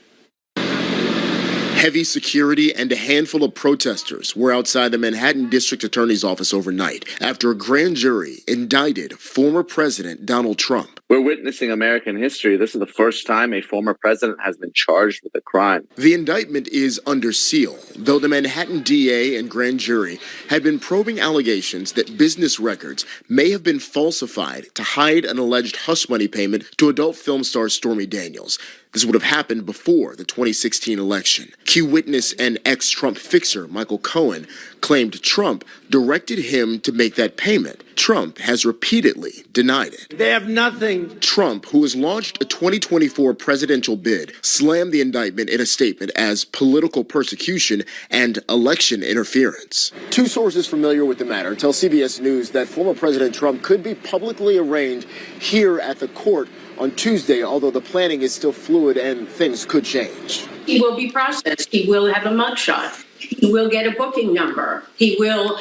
Heavy security and a handful of protesters were outside the Manhattan District Attorney's office overnight after a grand jury indicted former President Donald Trump. We're witnessing American history. This is the first time a former president has been charged with a crime. The indictment is under seal, though the Manhattan DA and grand jury had been probing allegations that business records may have been falsified to hide an alleged hush money payment to adult film star Stormy Daniels. This would have happened before the 2016 election. Key witness and ex-Trump fixer Michael Cohen claimed Trump directed him to make that payment. Trump has repeatedly denied it. They have nothing. Trump, who has launched a 2024 presidential bid, slammed the indictment in a statement as political persecution and election interference. Two sources familiar with the matter tell CBS News that former President Trump could be publicly arraigned here at the court on Tuesday, although the planning is still fluid and things could change. He will be processed. He will have a mugshot. He will get a booking number. He will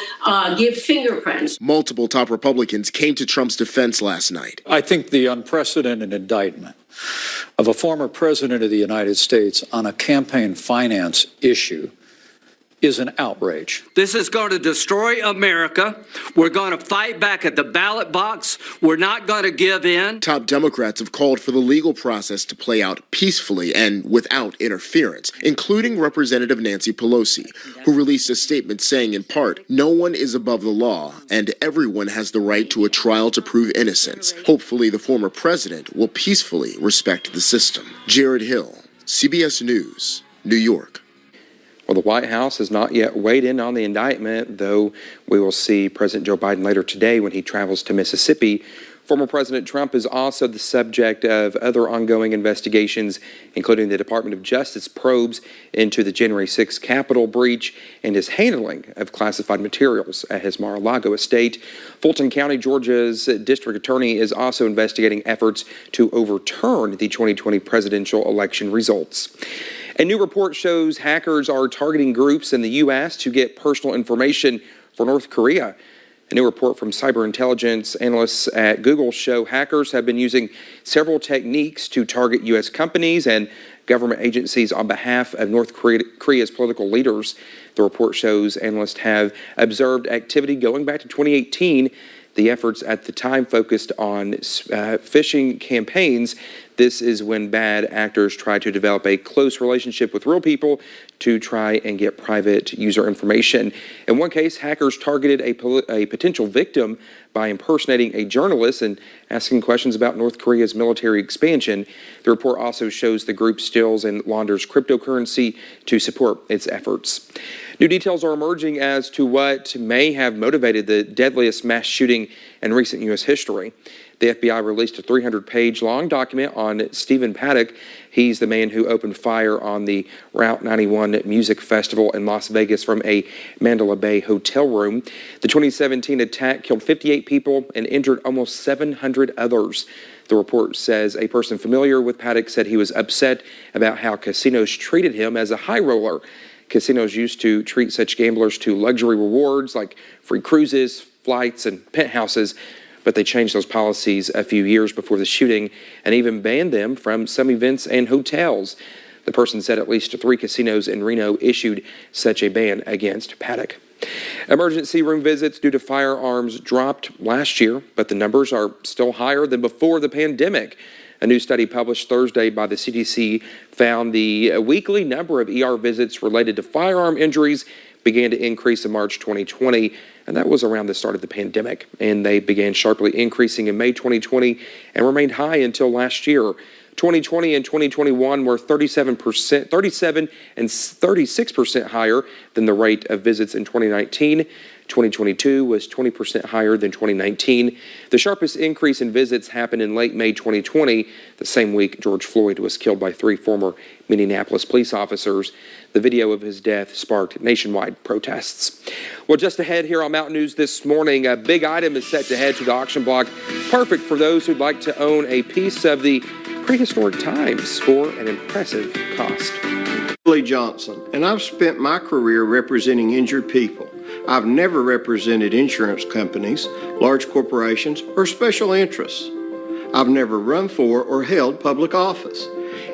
give fingerprints. Multiple top Republicans came to Trump's defense last night. I think the unprecedented indictment of a former president of the United States on a campaign finance issue is an outrage. This is going to destroy America. We're going to fight back at the ballot box. We're not going to give in. Top Democrats have called for the legal process to play out peacefully and without interference, including Representative Nancy Pelosi, who released a statement saying, in part, no one is above the law and everyone has the right to a trial to prove innocence. Hopefully, the former president will peacefully respect the system. Jared Hill, CBS News, New York. Well, the White House has not yet weighed in on the indictment, though we will see President Joe Biden later today when he travels to Mississippi. Former President Trump is also the subject of other ongoing investigations, including the Department of Justice probes into the January 6th Capitol breach and his handling of classified materials at his Mar-a-Lago estate. Fulton County, Georgia's district attorney is also investigating efforts to overturn the 2020 presidential election results. A new report shows hackers are targeting groups in the U.S. to get personal information for North Korea. A new report from cyber intelligence analysts at Google show hackers have been using several techniques to target U.S. companies and government agencies on behalf of North Korea's political leaders. The report shows analysts have observed activity going back to 2018. The efforts at the time focused on phishing campaigns. This is when bad actors try to develop a close relationship with real people to try and get private user information. In one case, hackers targeted a potential victim by impersonating a journalist and asking questions about North Korea's military expansion. The report also shows the group steals and launders cryptocurrency to support its efforts. New details are emerging as to what may have motivated the deadliest mass shooting in recent U.S. history. The FBI released a 300-page long document on Stephen Paddock. He's the man who opened fire on the Route 91 Music Festival in Las Vegas from a Mandalay Bay hotel room. The 2017 attack killed 58 people and injured almost 700 others. The report says a person familiar with Paddock said he was upset about how casinos treated him as a high roller. Casinos used to treat such gamblers to luxury rewards like free cruises, flights, and penthouses, but they changed those policies a few years before the shooting and even banned them from some events and hotels. The person said at least 3 casinos in Reno issued such a ban against Paddock. Emergency room visits due to firearms dropped last year, but the numbers are still higher than before the pandemic. A new study published Thursday by the CDC found the weekly number of ER visits related to firearm injuries began to increase in March 2020, and that was around the start of the pandemic. And they began sharply increasing in May 2020 and remained high until last year. 2020 and 2021 were 37% and 36% higher than the rate of visits in 2019. 2022 was 20% higher than 2019. The sharpest increase in visits happened in late May 2020, the same week George Floyd was killed by 3 former Minneapolis police officers. The video of his death sparked nationwide protests. Well, just ahead here on Mountain News this morning, a big item is set to head to the auction block, perfect for those who'd like to own a piece of the prehistoric times for an impressive cost. Billy Johnson, and I've spent my career representing injured people. I've never represented insurance companies, large corporations, or special interests. I've never run for or held public office.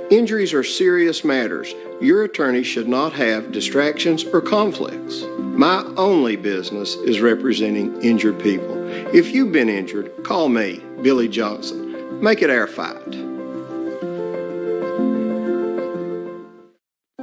Injuries are serious matters. Your attorney should not have distractions or conflicts. My only business is representing injured people. If you've been injured, call me, Billy Johnson. Make it our fight.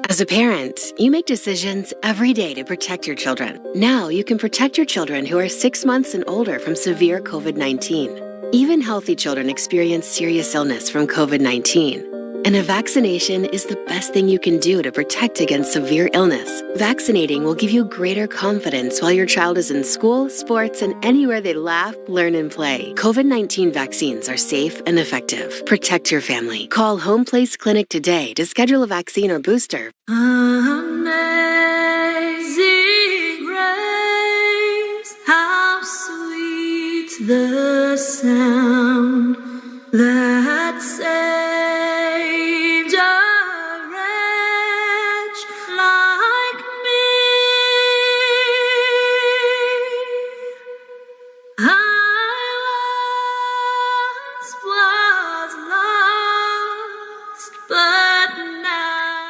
As a parent, you make decisions every day to protect your children. Now you can protect your children who are 6 months and older from severe COVID-19. Even healthy children experience serious illness from COVID-19. And a vaccination is the best thing you can do to protect against severe illness. Vaccinating will give you greater confidence while your child is in school, sports, and anywhere they laugh, learn, and play. COVID-19 vaccines are safe and effective. Protect your family. Call Home Place Clinic today to schedule a vaccine or booster. Amazing grace, how sweet the sound that saved a wretch like me. I was lost, but now.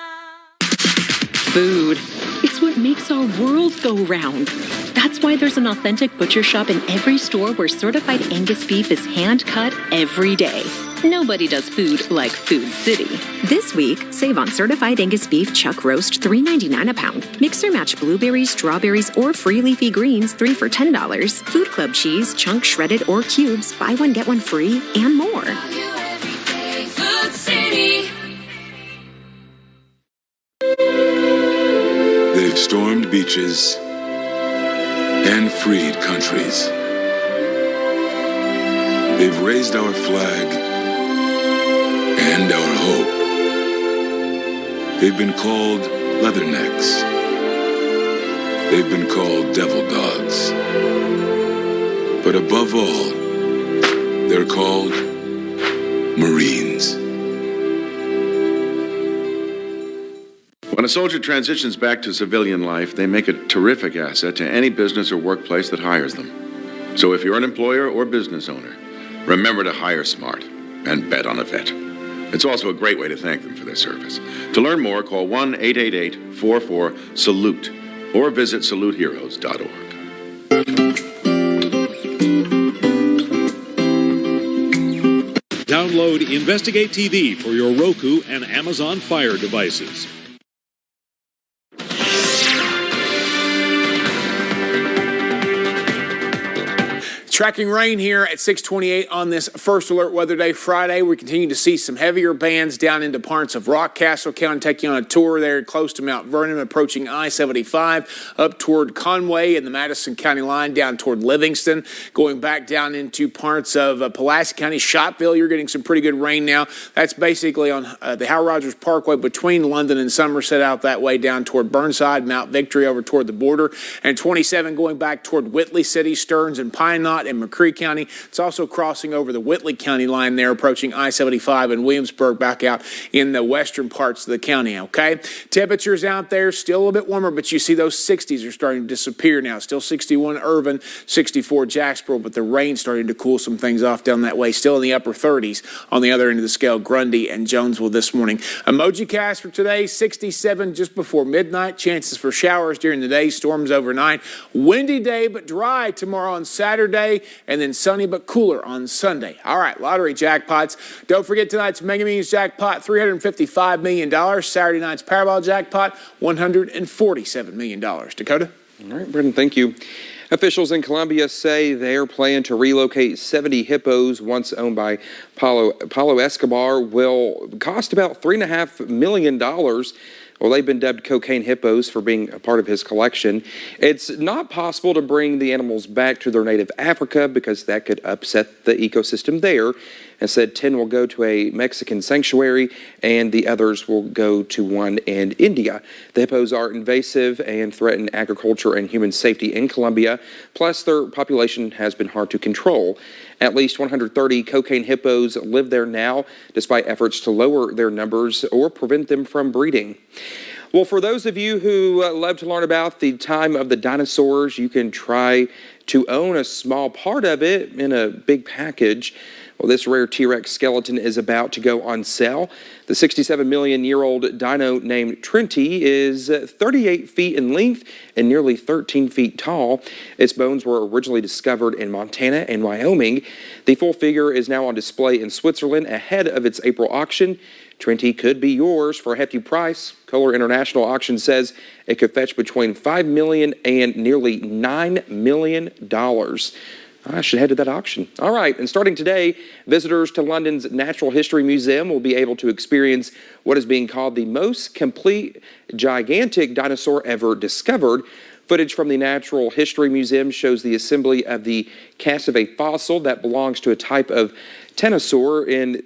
Food. It's what makes our world go round. That's why there's an authentic butcher shop in every store where certified Angus beef is hand-cut every day. Nobody does food like Food City. This week, save on certified Angus beef chuck roast $3.99 a pound. Mix or match blueberries, strawberries, or free leafy greens 3 for $10. Food Club cheese, chunk shredded or cubes, buy one get one free, and more. Food City. They've stormed beaches and freed countries. They've raised our flag and our hope. They've been called leathernecks. They've been called devil dogs. But above all, they're called Marines. When a soldier transitions back to civilian life, they make a terrific asset to any business or workplace that hires them. So if you're an employer or business owner, remember to hire smart and bet on a vet. It's also a great way to thank them for their service. To learn more, call 1-888-44-SALUTE or visit saluteheroes.org. Download Investigate TV for your Roku and Amazon Fire devices. Tracking rain here at 6:28 on this First Alert Weather Day Friday. We continue to see some heavier bands down into parts of Rockcastle County. Take you on a tour there close to Mount Vernon, approaching I-75, up toward Conway and the Madison County line, down toward Livingston, going back down into parts of Pulaski County. Shottville, you're getting some pretty good rain now. That's basically on the Howard Rogers Parkway between London and Somerset, out that way down toward Burnside, Mount Victory over toward the border, and 27 going back toward Whitley City, Stearns and Pine Knot in Makres County. It's also crossing over the Whitley County line there, approaching I-75 and Williamsburg, back out in the western parts of the county, okay? Temperatures out there still a little bit warmer, but you see those 60s are starting to disappear now. Still 61 Irvin, 64 Jacksboro, but the rain's starting to cool some things off down that way. Still in the upper 30s on the other end of the scale, Grundy and Jonesville this morning. Emoji cast for today, 67 just before midnight. Chances for showers during the day, storms overnight. Windy day but dry tomorrow on Saturday, and then sunny but cooler on Sunday. All right, lottery jackpots. Don't forget tonight's Mega Millions jackpot, $355 million. Saturday night's Powerball jackpot, $147 million. Dakota? All right, Brendan, thank you. Officials in Colombia say their plan to relocate 70 hippos once owned by Pablo Escobar will cost about $3.5 million. Well, they've been dubbed cocaine hippos for being a part of his collection. It's not possible to bring the animals back to their native Africa because that could upset the ecosystem there. Instead, 10 will go to a Mexican sanctuary and the others will go to one in India. The hippos are invasive and threaten agriculture and human safety in Colombia. Plus, their population has been hard to control. At least 130 cocaine hippos live there now, despite efforts to lower their numbers or prevent them from breeding. Well, for those of you who love to learn about the time of the dinosaurs, you can try to own a small part of it in a big package. Well, this rare T-Rex skeleton is about to go on sale. The 67-million-year-old dino named Trinity is 38 feet in length and nearly 13 feet tall. Its bones were originally discovered in Montana and Wyoming. The full figure is now on display in Switzerland ahead of its April auction. Trinity could be yours for a hefty price. Kohler International Auction says it could fetch between $5 million and nearly $9 million. I should head to that auction. All right, and starting today, visitors to London's Natural History Museum will be able to experience what is being called the most complete gigantic dinosaur ever discovered. Footage from the Natural History Museum shows the assembly of the cast of a fossil that belongs to a type of titanosaur in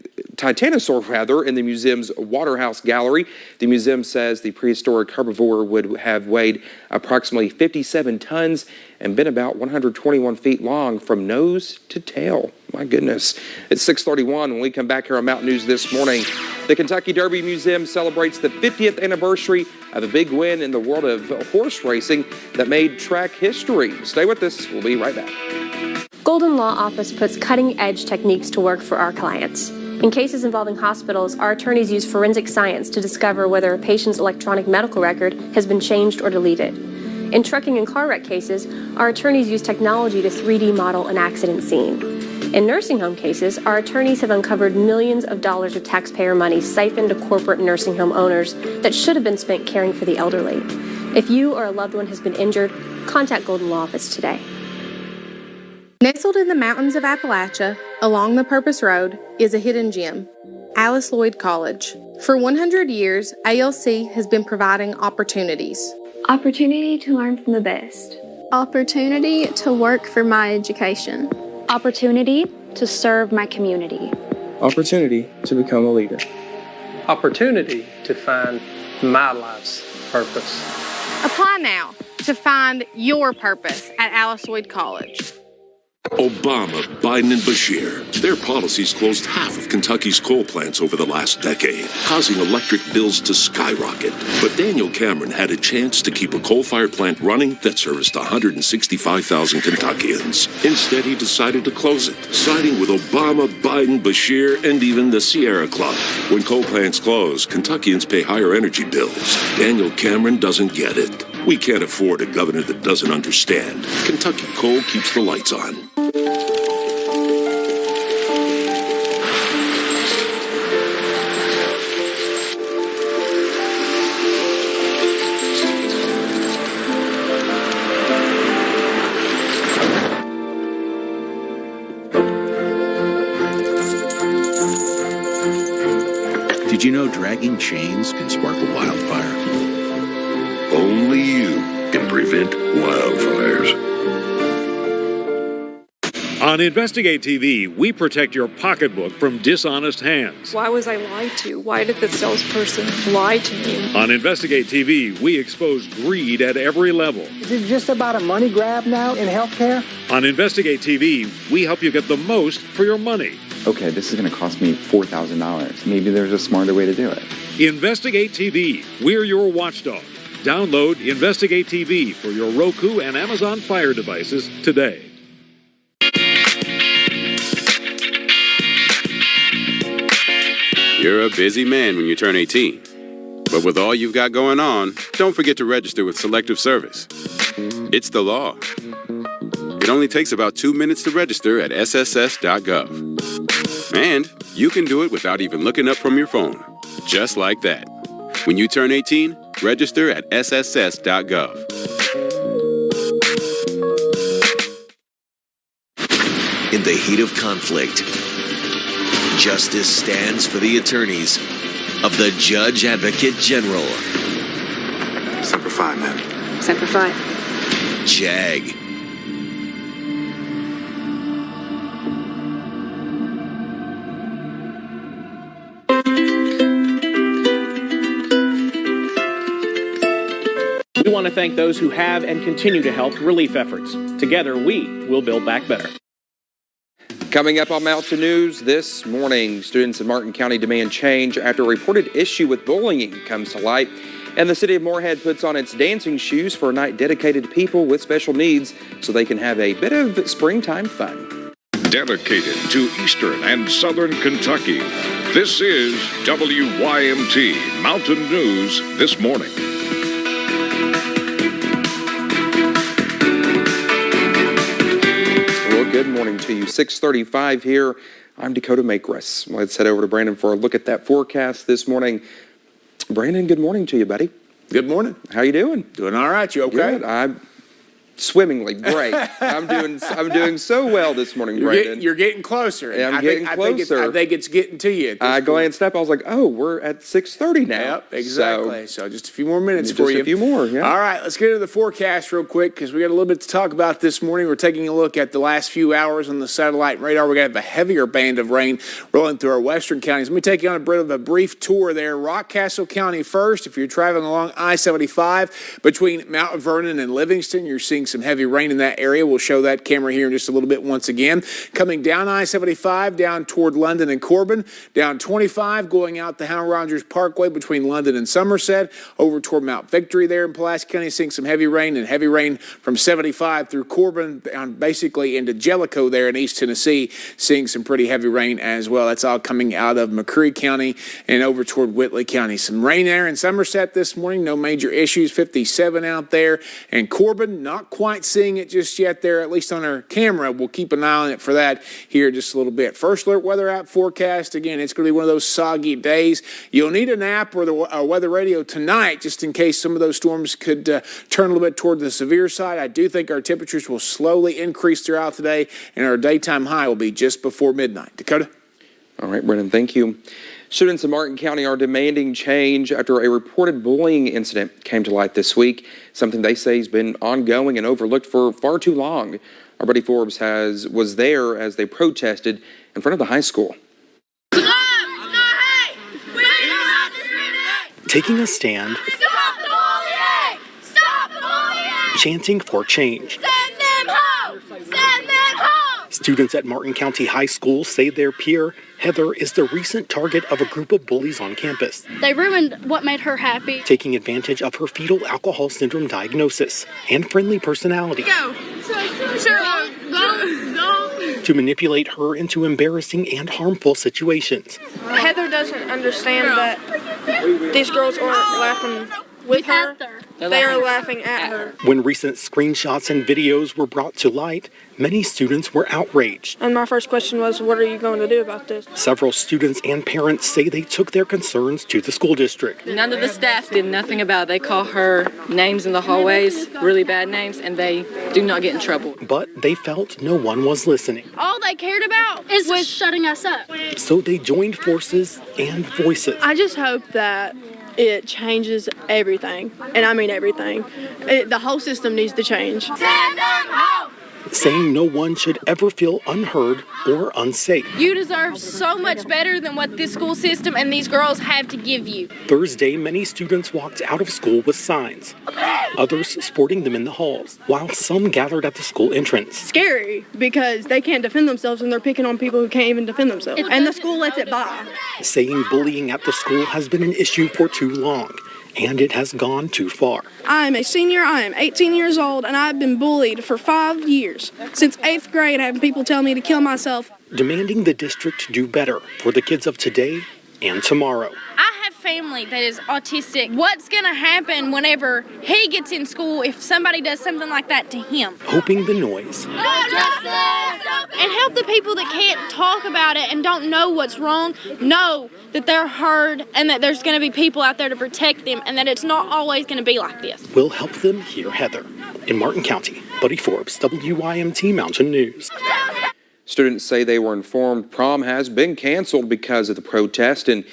the museum's Waterhouse Gallery. The museum says the prehistoric herbivore would have weighed approximately 57 tons and been about 121 feet long from nose to tail. My goodness. It's 6:31 when we come back here on Mountain News this morning. The Kentucky Derby Museum celebrates the 50th anniversary of a big win in the world of horse racing that made track history. Stay with us. We'll be right back. Golden Law Office puts cutting-edge techniques to work for our clients. In cases involving hospitals, our attorneys use forensic science to discover whether a patient's electronic medical record has been changed or deleted. In trucking and car wreck cases, our attorneys use technology to 3D model an accident scene. In nursing home cases, our attorneys have uncovered millions of dollars of taxpayer money siphoned to corporate nursing home owners that should have been spent caring for the elderly. If you or a loved one has been injured, contact Golden Law Office today. Nestled in the mountains of Appalachia, along the Purpose Road, is a hidden gem, Alice Lloyd College. For 100 years, ALC has been providing opportunities. Opportunity to learn from the best. Opportunity to work for my education. Opportunity to serve my community. Opportunity to become a leader. Opportunity to find my life's purpose. Apply now to find your purpose at Alice Lloyd College. Obama, Biden, and Bashir. Their policies closed half of Kentucky's coal plants over the last decade, causing electric bills to skyrocket. But Daniel Cameron had a chance to keep a coal-fired plant running that serviced 165,000 Kentuckians. Instead, he decided to close it, siding with Obama, Biden, Bashir, and even the Sierra Club. When coal plants close, Kentuckians pay higher energy bills. Daniel Cameron doesn't get it. We can't afford a governor that doesn't understand. Kentucky Coal keeps the lights on. Did you know dragging chains can spark a wildfire? Only you can prevent wildfires. On Investigate TV, we protect your pocketbook from dishonest hands. Why was I lied to? Why did the salesperson lie to me? On Investigate TV, we expose greed at every level. Is it just about a money grab now in healthcare? On Investigate TV, we help you get the most for your money. Okay, this is going to cost me $4,000. Maybe there's a smarter way to do it. Investigate TV. We're your watchdog. Download Investigate TV for your Roku and Amazon Fire devices today. You're a busy man when you turn 18. But with all you've got going on, don't forget to register with Selective Service. It's the law. It only takes about 2 minutes to register at sss.gov. And you can do it without even looking up from your phone. Just like that. When you turn 18, register at sss.gov. In the heat of conflict, justice stands for the attorneys of the Judge Advocate General. Semper Fi, man. Semper Fi. JAG. We want to thank those who have and continue to help relief efforts. Together, we will build back better. Coming up on Mountain News this morning, students in Martin County demand change after a reported issue with bullying comes to light. And the city of Moorhead puts on its dancing shoes for a night dedicated to people with special needs so they can have a bit of springtime fun. Dedicated to Eastern and Southern Kentucky, this is WYMT Mountain News this morning. Good morning to you. 6:35 here. I'm Dakota Makres. Let's head over to Brandon for a look at that forecast this morning. Brandon, good morning to you, buddy. Good morning. How you doing? Doing all right. You okay? Good. I'm swimmingly great. I'm doing so well this morning, Brandon. You're getting closer. Yeah, I'm getting closer. I think it's getting to you. I glanced up. I was like, oh, we're at 6:30 now. Yep, exactly. So just a few more minutes for you. Just a few more, yeah. All right, let's get into the forecast real quick because we got a little bit to talk about this morning. We're taking a look at the last few hours on the satellite radar. We're going to have a heavier band of rain rolling through our western counties. Let me take you on a bit of a brief tour there. Rockcastle County first. If you're traveling along I-75 between Mount Vernon and Livingston, you're seeing some heavy rain in that area. We'll show that camera here in just a little bit once again. Coming down I-75, down toward London and Corbin, down 25, going out the Howard Rogers Parkway between London and Somerset, over toward Mount Victory there in Pulaski County, seeing some heavy rain, and heavy rain from 75 through Corbin, down basically into Jellicoe there in East Tennessee, seeing some pretty heavy rain as well. That's all coming out of Makres County and over toward Whitley County. Some rain there in Somerset this morning, no major issues, 57 out there, and Corbin, not quite seeing it just yet there, at least on our camera. We'll keep an eye on it for that here just a little bit. First alert weather app forecast. Again, it's going to be one of those soggy days. You'll need an app or the weather radio tonight just in case some of those storms could turn a little bit toward the severe side. I do think our temperatures will slowly increase throughout today, and our daytime high will be just before midnight. Dakota? All right, Brennan, thank you. Students in Martin County are demanding change after a reported bullying incident came to light this week, something they say has been ongoing and overlooked for far too long. Our buddy Forbes was there as they protested in front of the high school. Taking a stand, Stop the bullying! Stop the bullying! chanting for change. Send them home! Send them home! Students at Martin County High School say their peer, Heather, is the recent target of a group of bullies on campus. They ruined what made her happy. Taking advantage of her fetal alcohol syndrome diagnosis and friendly personality. Go. Go. To manipulate her into embarrassing and harmful situations. Heather doesn't understand that these girls aren't laughing with her. They are laughing at her. When recent screenshots and videos were brought to light, many students were outraged. And my first question was, what are you going to do about this? Several students and parents say they took their concerns to the school district. None of the staff did nothing about it. They call her names in the hallways, really bad names, and they do not get in trouble. But they felt no one was listening. All they cared about was shutting us up. So they joined forces and voices. I just hope that it changes everything, and I mean everything. The whole system needs to change. Send them home! Saying no one should ever feel unheard or unsafe. You deserve so much better than what this school system and these girls have to give you. Thursday, many students walked out of school with signs, others sporting them in the halls, while some gathered at the school entrance. Scary, because they can't defend themselves and they're picking on people who can't even defend themselves. And the school lets it by. Saying bullying at the school has been an issue for too long, and it has gone too far. I'm a senior, I am 18 years old, and I've been bullied for 5 years. Since 8th grade, having people tell me to kill myself. Demanding the district do better for the kids of today and tomorrow. I have family that is autistic. What's going to happen whenever he gets in school if somebody does something like that to him? Hoping the noise. And help the people that can't talk about it and don't know what's wrong know that they're heard and that there's going to be people out there to protect them and that it's not always going to be like this. We'll help them hear Heather. In Martin County, Buddy Forbes, WYMT Mountain News. Students say they were informed prom has been canceled because of the protest, and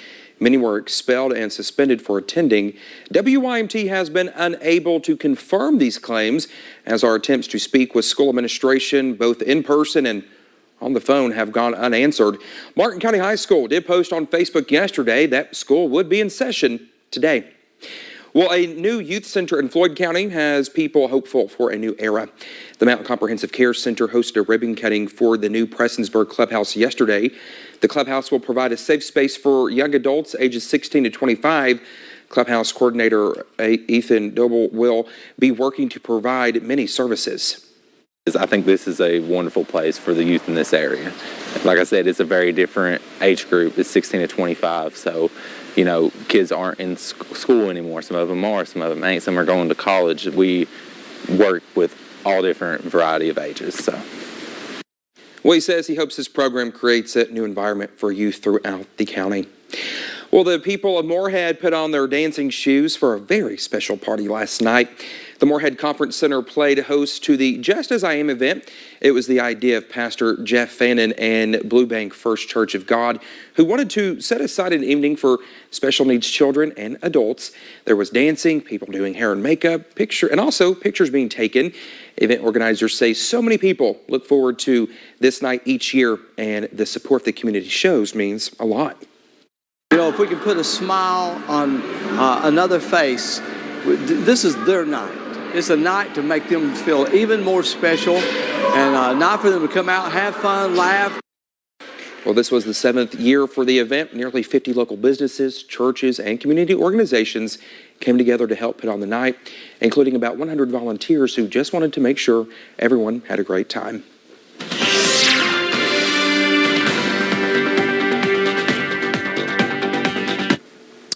many were expelled and suspended for attending. WYMT has been unable to confirm these claims, as our attempts to speak with school administration, both in person and on the phone, have gone unanswered. Martin County High School did post on Facebook yesterday that school would be in session today. Well, a new youth center in Floyd County has people hopeful for a new era. The Mountain Comprehensive Care Center hosted a ribbon cutting for the new Prestonsburg Clubhouse yesterday. The clubhouse will provide a safe space for young adults ages 16 to 25. Clubhouse coordinator Ethan Doble will be working to provide many services. I think this is a wonderful place for the youth in this area. Like I said, it's a very different age group. It's 16 to 25, so you know, kids aren't in school anymore. Some of them are, some of them ain't. Some are going to college. We work with all different variety of ages. So, well, he says he hopes this program creates a new environment for youth throughout the county. Well, the people of Moorhead put on their dancing shoes for a very special party last night. The Moorhead Conference Center played host to the Just As I Am event. It was the idea of Pastor Jeff Fannin and Blue Bank First Church of God, who wanted to set aside an evening for special needs children and adults. There was dancing, people doing hair and makeup, and also pictures being taken. Event organizers say so many people look forward to this night each year, and the support the community shows means a lot. You know, if we can put a smile on another face, this is their night. It's a night to make them feel even more special and not for them to come out, have fun, laugh. Well, this was the 7th year for the event. Nearly 50 local businesses, churches, and community organizations came together to help put on the night, including about 100 volunteers who just wanted to make sure everyone had a great time.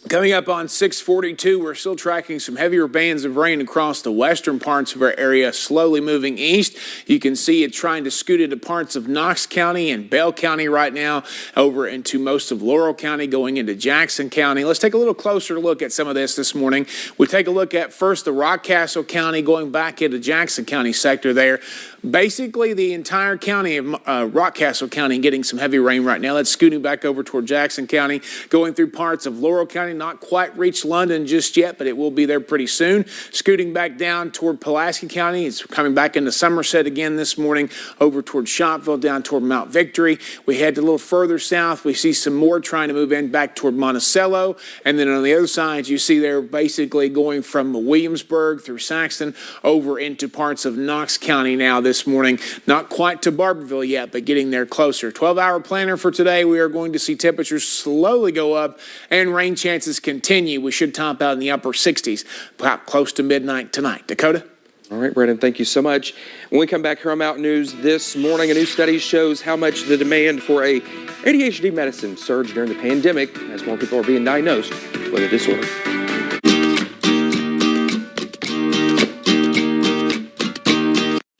Coming up on 642, we're still tracking some heavier bands of rain across the western parts of our area, slowly moving east. You can see it trying to scoot into parts of Knox County and Bell County right now, over into most of Laurel County, going into Jackson County. Let's take a little closer look at some of this morning. We take a look at first the Rockcastle County, going back into Jackson County sector there. Basically, the entire county of Rockcastle County getting some heavy rain right now. That's scooting back over toward Jackson County, going through parts of Laurel County. Not quite reached London just yet, but it will be there pretty soon. Scooting back down toward Pulaski County. It's coming back into Somerset again this morning, over toward Shopville, down toward Mount Victory. We head a little further south. We see some more trying to move in back toward Monticello. And then on the other side, you see they're basically going from Williamsburg through Saxton over into parts of Knox County now this morning. Not quite to Barberville yet, but getting there closer. 12-hour planner for today. We are going to see temperatures slowly go up and rain chances continue. We should top out in the upper 60s, about close to midnight tonight. Dakota? All right, Brendan, thank you so much. When we come back here on Mountain News this morning, a new study shows how much the demand for a ADHD medicine surged during the pandemic as more people are being diagnosed with a disorder.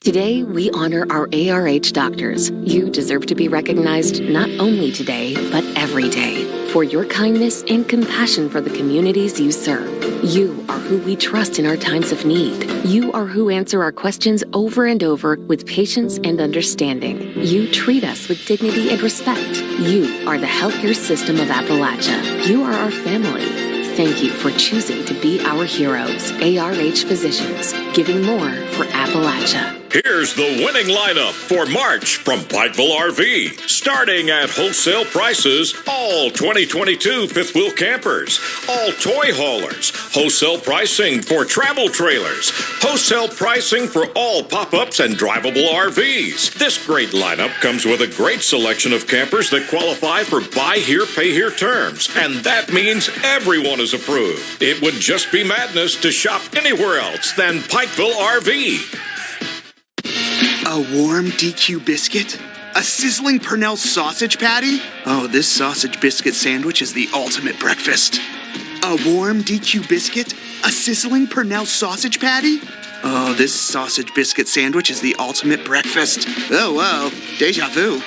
Today, we honor our ARH doctors. You deserve to be recognized not only today, but every day for your kindness and compassion for the communities you serve. You are who we trust in our times of need. You are who answer our questions over and over with patience and understanding. You treat us with dignity and respect. You are the healthcare system of Appalachia. You are our family. Thank you for choosing to be our heroes. ARH Physicians, giving more for Appalachia. Here's the winning lineup for March from Pikeville RV. Starting at wholesale prices, all 2022 fifth wheel campers, all toy haulers, wholesale pricing for travel trailers, wholesale pricing for all pop-ups and drivable RVs. This great lineup comes with a great selection of campers that qualify for buy here, pay here terms, and that means everyone is approved. It would just be madness to shop anywhere else than Pikeville RV. A warm DQ biscuit? A sizzling Purnell sausage patty? Oh, this sausage biscuit sandwich is the ultimate breakfast. A warm DQ biscuit? A sizzling Purnell sausage patty? Oh, this sausage biscuit sandwich is the ultimate breakfast. Oh, wow. Deja vu.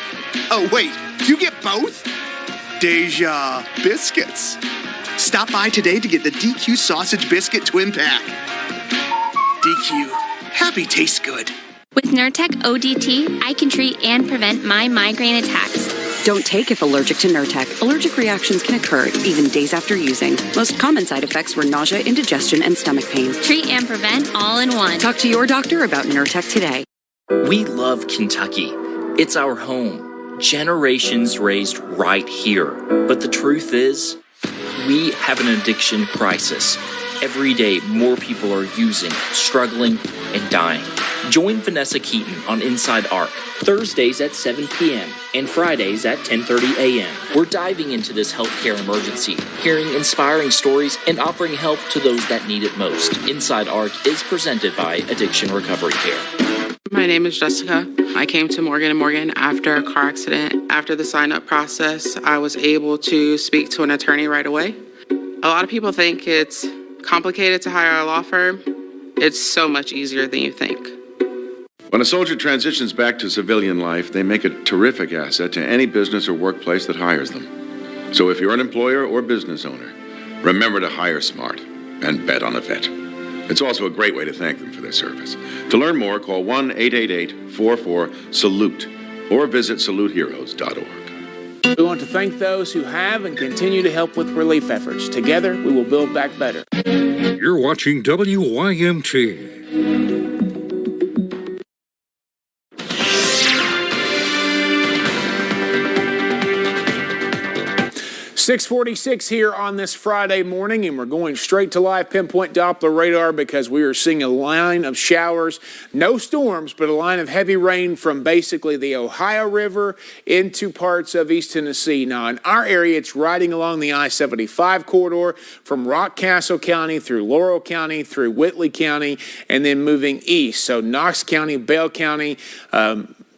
Oh, wait. You get both? Deja biscuits. Stop by today to get the DQ sausage biscuit twin pack. DQ. Happy tastes good. With Nurtec ODT, I can treat and prevent my migraine attacks. Don't take if allergic to Nurtec. Allergic reactions can occur even days after using. Most common side effects were nausea, indigestion, and stomach pain. Treat and prevent all in one. Talk to your doctor about Nurtec today. We love Kentucky. It's our home. Generations raised right here. But the truth is, we have an addiction crisis. Every day, more people are using, struggling, and dying. Join Vanessa Keaton on Inside Arc, Thursdays at 7 p.m. and Fridays at 10:30 a.m. We're diving into this healthcare emergency, hearing inspiring stories, and offering help to those that need it most. Inside Arc is presented by Addiction Recovery Care. My name is Jessica. I came to Morgan & Morgan after a car accident. After the sign-up process, I was able to speak to an attorney right away. A lot of people think it's complicated to hire a law firm. It's so much easier than you think. When a soldier transitions back to civilian life, they make a terrific asset to any business or workplace that hires them. So if you're an employer or business owner, remember to hire smart and bet on a vet. It's also a great way to thank them for their service. To learn more, call 1-888-44-SALUTE or visit saluteheroes.org. We want to thank those who have and continue to help with relief efforts. Together, we will build back better. You're watching WYMT. 6:46 here on this Friday morning, and we're going straight to live pinpoint Doppler radar because we are seeing a line of showers, no storms, but a line of heavy rain from basically the Ohio River into parts of East Tennessee. Now, in our area, it's riding along the I-75 corridor from Rockcastle County through Laurel County, through Whitley County, and then moving east. So Knox County, Bell County,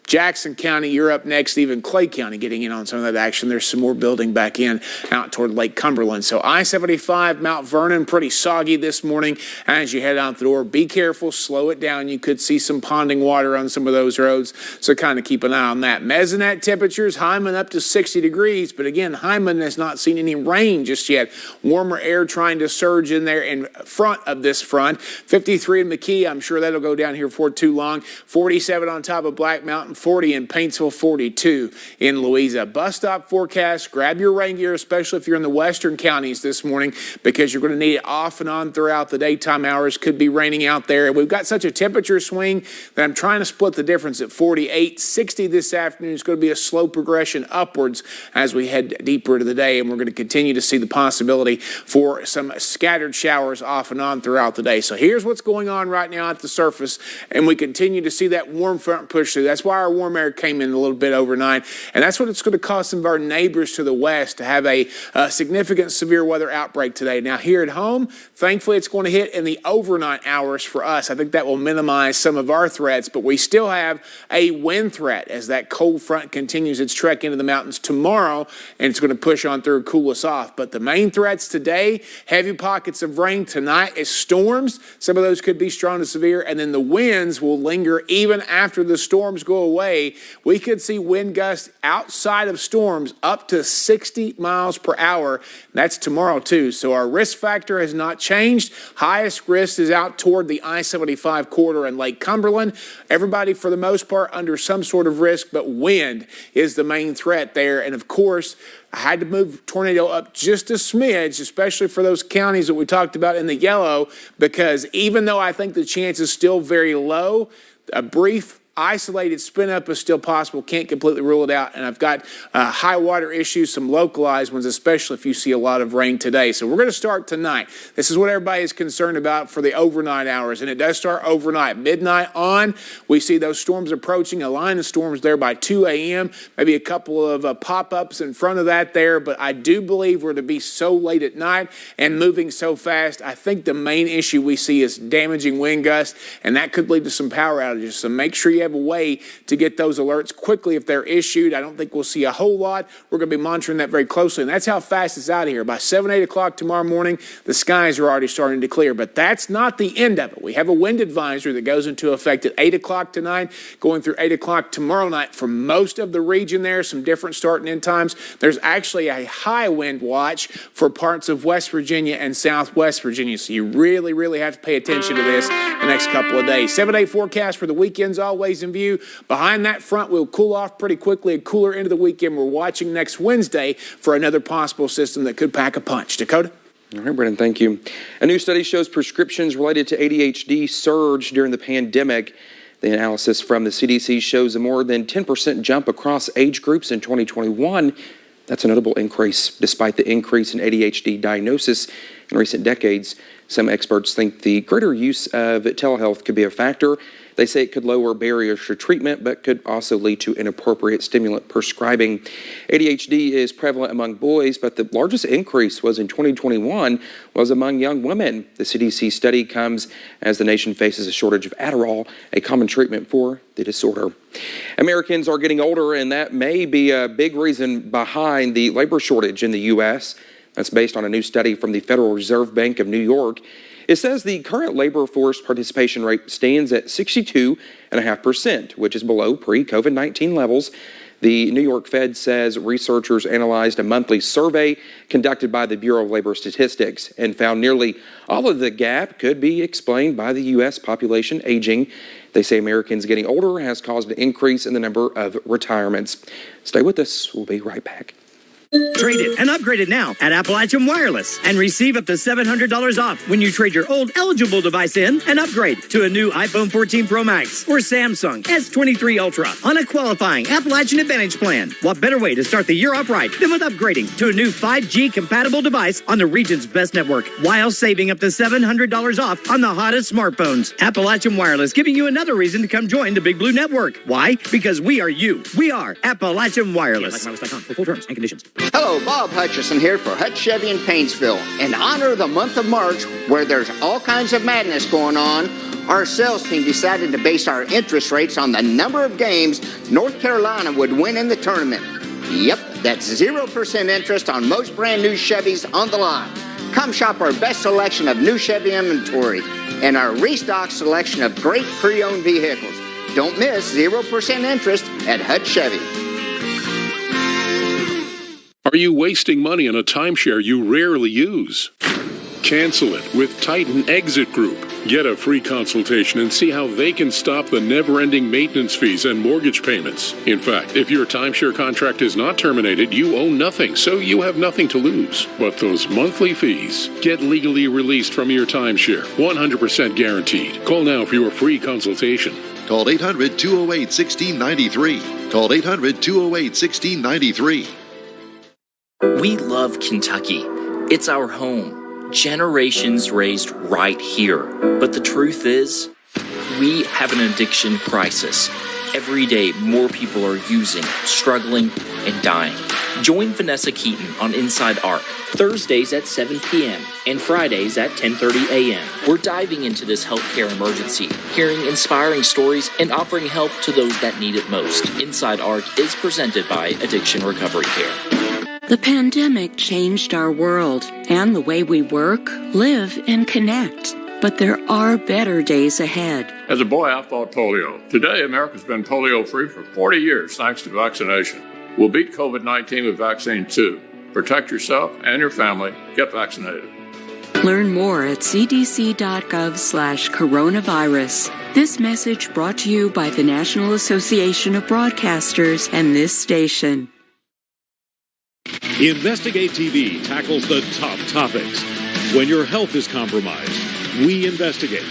Jackson County, you're up next, even Clay County getting in on some of that action. There's some more building back in out toward Lake Cumberland. So I-75, Mount Vernon, pretty soggy this morning as you head out the door. Be careful, slow it down. You could see some ponding water on some of those roads, so kind of keep an eye on that. Mesonet temperatures, Hyman up to 60 degrees, but again, Hyman has not seen any rain just yet. Warmer air trying to surge in there in front of this front. 53 in McKee, I'm sure that'll go down here for too long. 47 on top of Black Mountain. Mountain 40 in Paintsville, 42 in Louisa. Bus stop forecast, grab your rain gear, especially if you're in the western counties this morning, because you're going to need it off and on throughout the daytime hours. Could be raining out there. We've got such a temperature swing that I'm trying to split the difference at 48. 60 this afternoon is going to be a slow progression upwards as we head deeper into the day, and we're going to continue to see the possibility for some scattered showers off and on throughout the day. So here's what's going on right now at the surface, and we continue to see that warm front push through. That's why our warm air came in a little bit overnight, and that's what it's going to cause some of our neighbors to the west to have a significant severe weather outbreak today. Now here at home, thankfully it's going to hit in the overnight hours for us. I think that will minimize some of our threats, but we still have a wind threat as that cold front continues its trek into the mountains tomorrow, and it's going to push on through and cool us off. But the main threats today, heavy pockets of rain tonight as storms. Some of those could be strong to severe, and then the winds will linger even after the storms go away. We could see wind gusts outside of storms up to 60 miles per hour. That's tomorrow too. So our risk factor has not changed. Highest risk is out toward the I-75 corridor in Lake Cumberland. Everybody for the most part under some sort of risk, but wind is the main threat there. And of course, I had to move tornado up just a smidge, especially for those counties that we talked about in the yellow, because even though I think the chance is still very low, a brief isolated spin up is still possible. Can't completely rule it out. And I've got high water issues, some localized ones, especially if you see a lot of rain today. So we're going to start tonight. This is what everybody is concerned about for the overnight hours. And it does start overnight. Midnight on, we see those storms approaching, a line of storms there by 2 a.m., maybe a couple of pop-ups in front of that there. But I do believe we're to be so late at night and moving so fast. I think the main issue we see is damaging wind gusts, and that could lead to some power outages. So make sure you have a way to get those alerts quickly if they're issued. I don't think we'll see a whole lot. We're going to be monitoring that very closely, and that's how fast it's out of here. By 7, 8 o'clock tomorrow morning, the skies are already starting to clear, but that's not the end of it. We have a wind advisory that goes into effect at 8 o'clock tonight, going through 8 o'clock tomorrow night for most of the region there, some different start and end times. There's actually a high wind watch for parts of West Virginia and Southwest Virginia, so you really, really have to pay attention to this the next couple of days. 7-day forecast for the weekend's always in view. Behind that front, we'll cool off pretty quickly and cooler into the weekend. We're watching next Wednesday for another possible system that could pack a punch. Dakota? All right, Brennan, thank you. A new study shows prescriptions related to ADHD surged during the pandemic. The analysis from the CDC shows a more than 10% jump across age groups in 2021. That's a notable increase. Despite the increase in ADHD diagnosis in recent decades, some experts think the greater use of telehealth could be a factor. They say it could lower barriers to treatment, but could also lead to inappropriate stimulant prescribing. ADHD is prevalent among boys, but the largest increase was in 2021 was among young women. The CDC study comes as the nation faces a shortage of Adderall, a common treatment for the disorder. Americans are getting older, and that may be a big reason behind the labor shortage in the U.S. That's based on a new study from the Federal Reserve Bank of New York. It says the current labor force participation rate stands at 62.5%, which is below pre-COVID-19 levels. The New York Fed says researchers analyzed a monthly survey conducted by the Bureau of Labor Statistics and found nearly all of the gap could be explained by the U.S. population aging. They say Americans getting older has caused an increase in the number of retirements. Stay with us. We'll be right back. Trade it and upgrade it now at Appalachian Wireless and receive up to $700 off when you trade your old eligible device in and upgrade to a new iPhone 14 Pro Max or Samsung S23 Ultra on a qualifying Appalachian Advantage plan. What better way to start the year off right than with upgrading to a new 5G compatible device on the region's best network while saving up to $700 off on the hottest smartphones. Appalachian Wireless giving you another reason to come join the Big Blue Network. Why? Because we are you. We are Appalachian Wireless. GetLikeWireless.com for full terms and conditions. Hello, Bob Hutchison here for Hutch Chevy in Painesville. In honor of the month of March, where there's all kinds of madness going on, our sales team decided to base our interest rates on the number of games North Carolina would win in the tournament. Yep, that's 0% interest on most brand new Chevys on the line. Come shop our best selection of new Chevy inventory and our restock selection of great pre-owned vehicles. Don't miss 0% interest at Hutch Chevy. Are you wasting money on a timeshare you rarely use? Cancel it with Titan Exit Group. Get a free consultation and see how they can stop the never-ending maintenance fees and mortgage payments. In fact, if your timeshare contract is not terminated, you owe nothing, so you have nothing to lose. But those monthly fees, get legally released from your timeshare, 100% guaranteed. Call now for your free consultation. Call 800-208-1693. Call 800-208-1693. We love Kentucky. It's our home. Generations raised right here. But the truth is, we have an addiction crisis. Every day, more people are using, struggling, and dying. Join Vanessa Keaton on Inside Arc, Thursdays at 7 p.m. and Fridays at 10:30 a.m. We're diving into this healthcare emergency, hearing inspiring stories, and offering help to those that need it most. Inside Arc is presented by Addiction Recovery Care. The pandemic changed our world and the way we work, live, and connect. But there are better days ahead. As a boy, I fought polio. Today, America's been polio-free for 40 years thanks to vaccination. We'll beat COVID-19 with vaccine too. Protect yourself and your family. Get vaccinated. Learn more at cdc.gov/coronavirus. This message brought to you by the National Association of Broadcasters and this station. Investigate TV tackles the top topics. When your health is compromised, we investigate.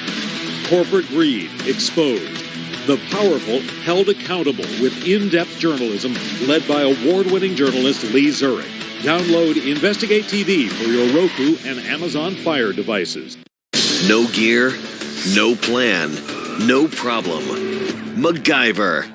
Corporate greed exposed. The powerful held accountable with in-depth journalism led by award-winning journalist Lee Zurich. Download Investigate TV for your Roku and Amazon Fire devices. No gear, no plan, no problem. MacGyver.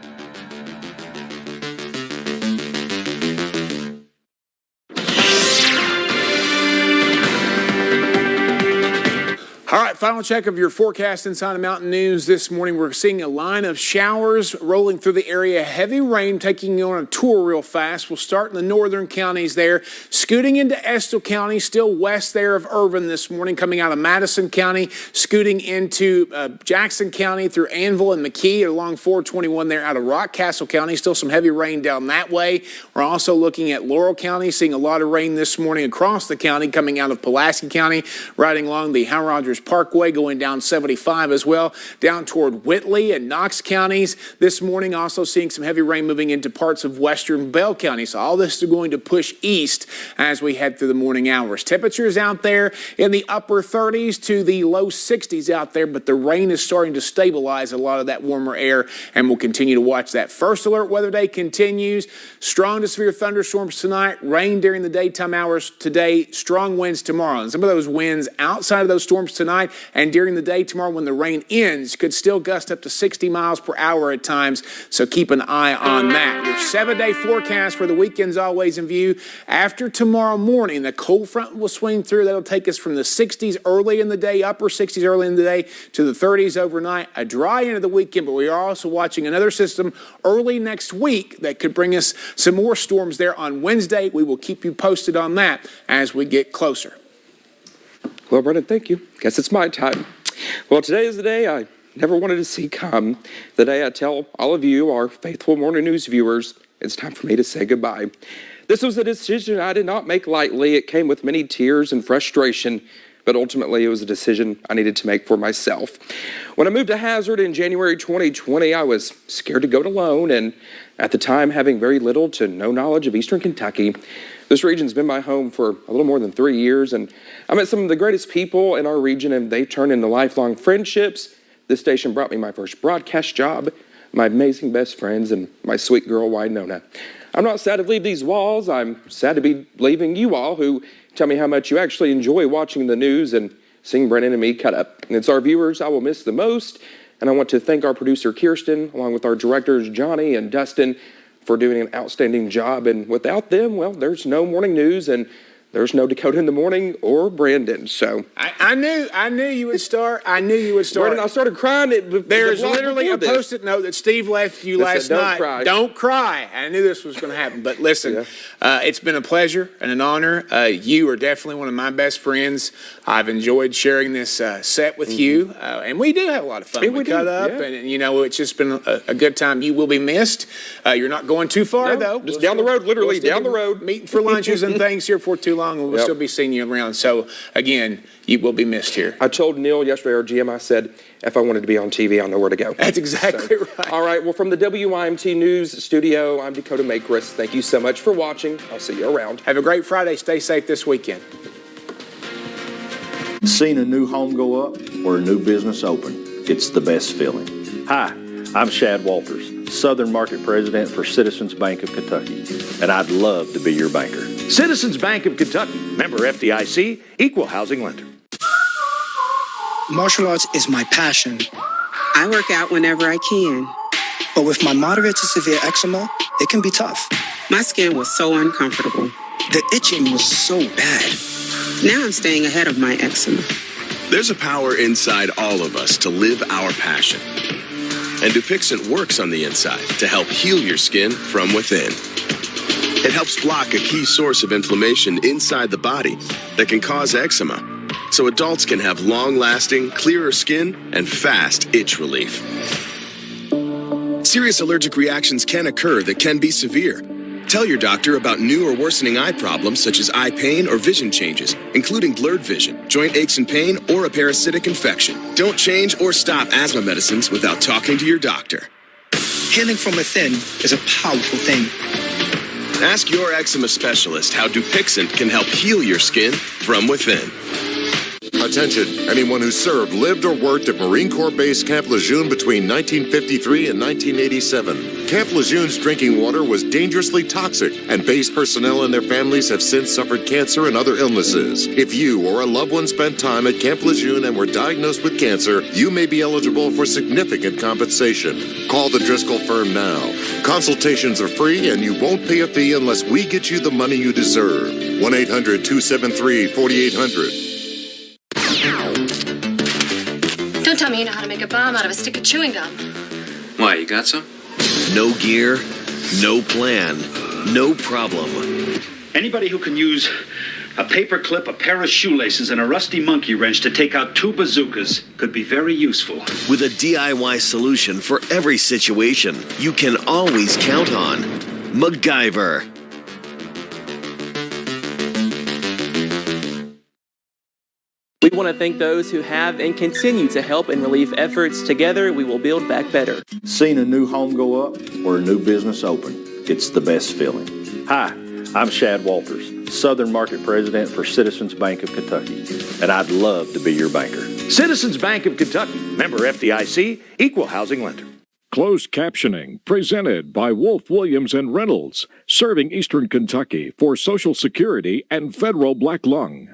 All right, final check of your forecast inside of Mountain News this morning. We're seeing a line of showers rolling through the area. Heavy rain taking you on a tour real fast. We'll start in the northern counties there. Scooting into Estill County, still west there of Irvin this morning, coming out of Madison County, scooting into Jackson County through Anvil and McKee along 421 there out of Rockcastle County. Still some heavy rain down that way. We're also looking at Laurel County, seeing a lot of rain this morning across the county, coming out of Pulaski County, riding along the Howard Rogers Parkway, going down 75 as well, down toward Whitley and Knox counties this morning. Also seeing some heavy rain moving into parts of western Bell County. So all this is going to push east as we head through the morning hours. Temperatures out there in the upper 30s to the low 60s out there, but the rain is starting to stabilize a lot of that warmer air, and we'll continue to watch that. First alert weather day continues. Strong to severe thunderstorms tonight, rain during the daytime hours today, strong winds tomorrow. And some of those winds outside of those storms tonight and during the day tomorrow when the rain ends could still gust up to 60 miles per hour at times, so keep an eye on that. Your 7-day forecast for the weekend's always in view. After tomorrow morning, the cold front will swing through. That'll take us from the 60s early in the day, upper 60s early in the day, to the 30s overnight. A dry end of the weekend, but we are also watching another system early next week that could bring us some more storms there on Wednesday. We will keep you posted on that as we get closer. Well, Brendan, thank you. Guess it's my time. Well, today is the day I never wanted to see come. The day I tell all of you, our faithful morning news viewers, it's time for me to say goodbye. This was a decision I did not make lightly. It came with many tears and frustration, but ultimately it was a decision I needed to make for myself. When I moved to Hazard in January 2020, I was scared to go it alone, and at the time having very little to no knowledge of Eastern Kentucky. This region's been my home for a little more than 3 years, and I met some of the greatest people in our region, and they've turned into lifelong friendships. This station brought me my first broadcast job, my amazing best friends, and my sweet girl, Wynonna. I'm not sad to leave these walls. I'm sad to be leaving you all who tell me how much you actually enjoy watching the news and seeing Brennan and me cut up. And it's our viewers I will miss the most, and I want to thank our producer, Kirsten, along with our directors, Johnny and Dustin, for doing an outstanding job. And without them, well, there's no morning news and there's no Dakota in the morning or Brandon. So I knew you would start. I knew you would start. Brandon, I started crying. There's literally a post-it note that Steve left you last night. Cry. Don't cry. I knew this was going to happen. But listen, it's been a pleasure and an honor. You are definitely one of my best friends. I've enjoyed sharing this set with you, and we do have a lot of fun. We cut up, and you know it's just been a good time. You will be missed. You're not going too far though. Just down the road, literally down the road. Meeting for lunches and things here for too long. long, and we'll still be seeing you around. So, again, you will be missed here. I told Neil yesterday, our GM, I said, if I wanted to be on TV, I know where to go. That's exactly right. All right, well, from the WYMT News studio, I'm Dakota Makres. Thank you so much for watching. I'll see you around. Have a great Friday. Stay safe this weekend. Seen a new home go up or a new business open. It's the best feeling. Hi, I'm Shad Walters, Southern Market President for Citizens Bank of Kentucky, and I'd love to be your banker. Citizens Bank of Kentucky, member FDIC, equal housing lender. Martial arts is my passion. I work out whenever I can. But with my moderate to severe eczema, it can be tough. My skin was so uncomfortable. The itching was so bad. Now I'm staying ahead of my eczema. There's a power inside all of us to live our passion. And Dupixent works on the inside to help heal your skin from within. It helps block a key source of inflammation inside the body that can cause eczema, so adults can have long-lasting, clearer skin and fast itch relief. Serious allergic reactions can occur that can be severe. Tell your doctor about new or worsening eye problems such as eye pain or vision changes, including blurred vision, joint aches and pain, or a parasitic infection. Don't change or stop asthma medicines without talking to your doctor. Healing from within is a powerful thing. Ask your eczema specialist how Dupixent can help heal your skin from within. Attention, anyone who served, lived, or worked at Marine Corps Base Camp Lejeune between 1953 and 1987. Camp Lejeune's drinking water was dangerously toxic, and base personnel and their families have since suffered cancer and other illnesses. If you or a loved one spent time at Camp Lejeune and were diagnosed with cancer, you may be eligible for significant compensation. Call the Driscoll firm now. Consultations are free, and you won't pay a fee unless we get you the money you deserve. 1-800-273-4800. Don't tell me you know how to make a bomb out of a stick of chewing gum. Why, you got some? No gear, no plan, no problem. Anybody who can use a paper clip, a pair of shoelaces, and a rusty monkey wrench to take out 2 bazookas could be very useful. With a DIY solution for every situation, you can always count on MacGyver. We want to thank those who have and continue to help in relief efforts. Together, we will build back better. Seen a new home go up or a new business open. It's the best feeling. Hi, I'm Shad Walters, Southern Market President for Citizens Bank of Kentucky, and I'd love to be your banker. Citizens Bank of Kentucky, member FDIC, equal housing lender. Closed captioning presented by Wolf, Williams, and Reynolds, serving Eastern Kentucky for Social Security and Federal Black Lung.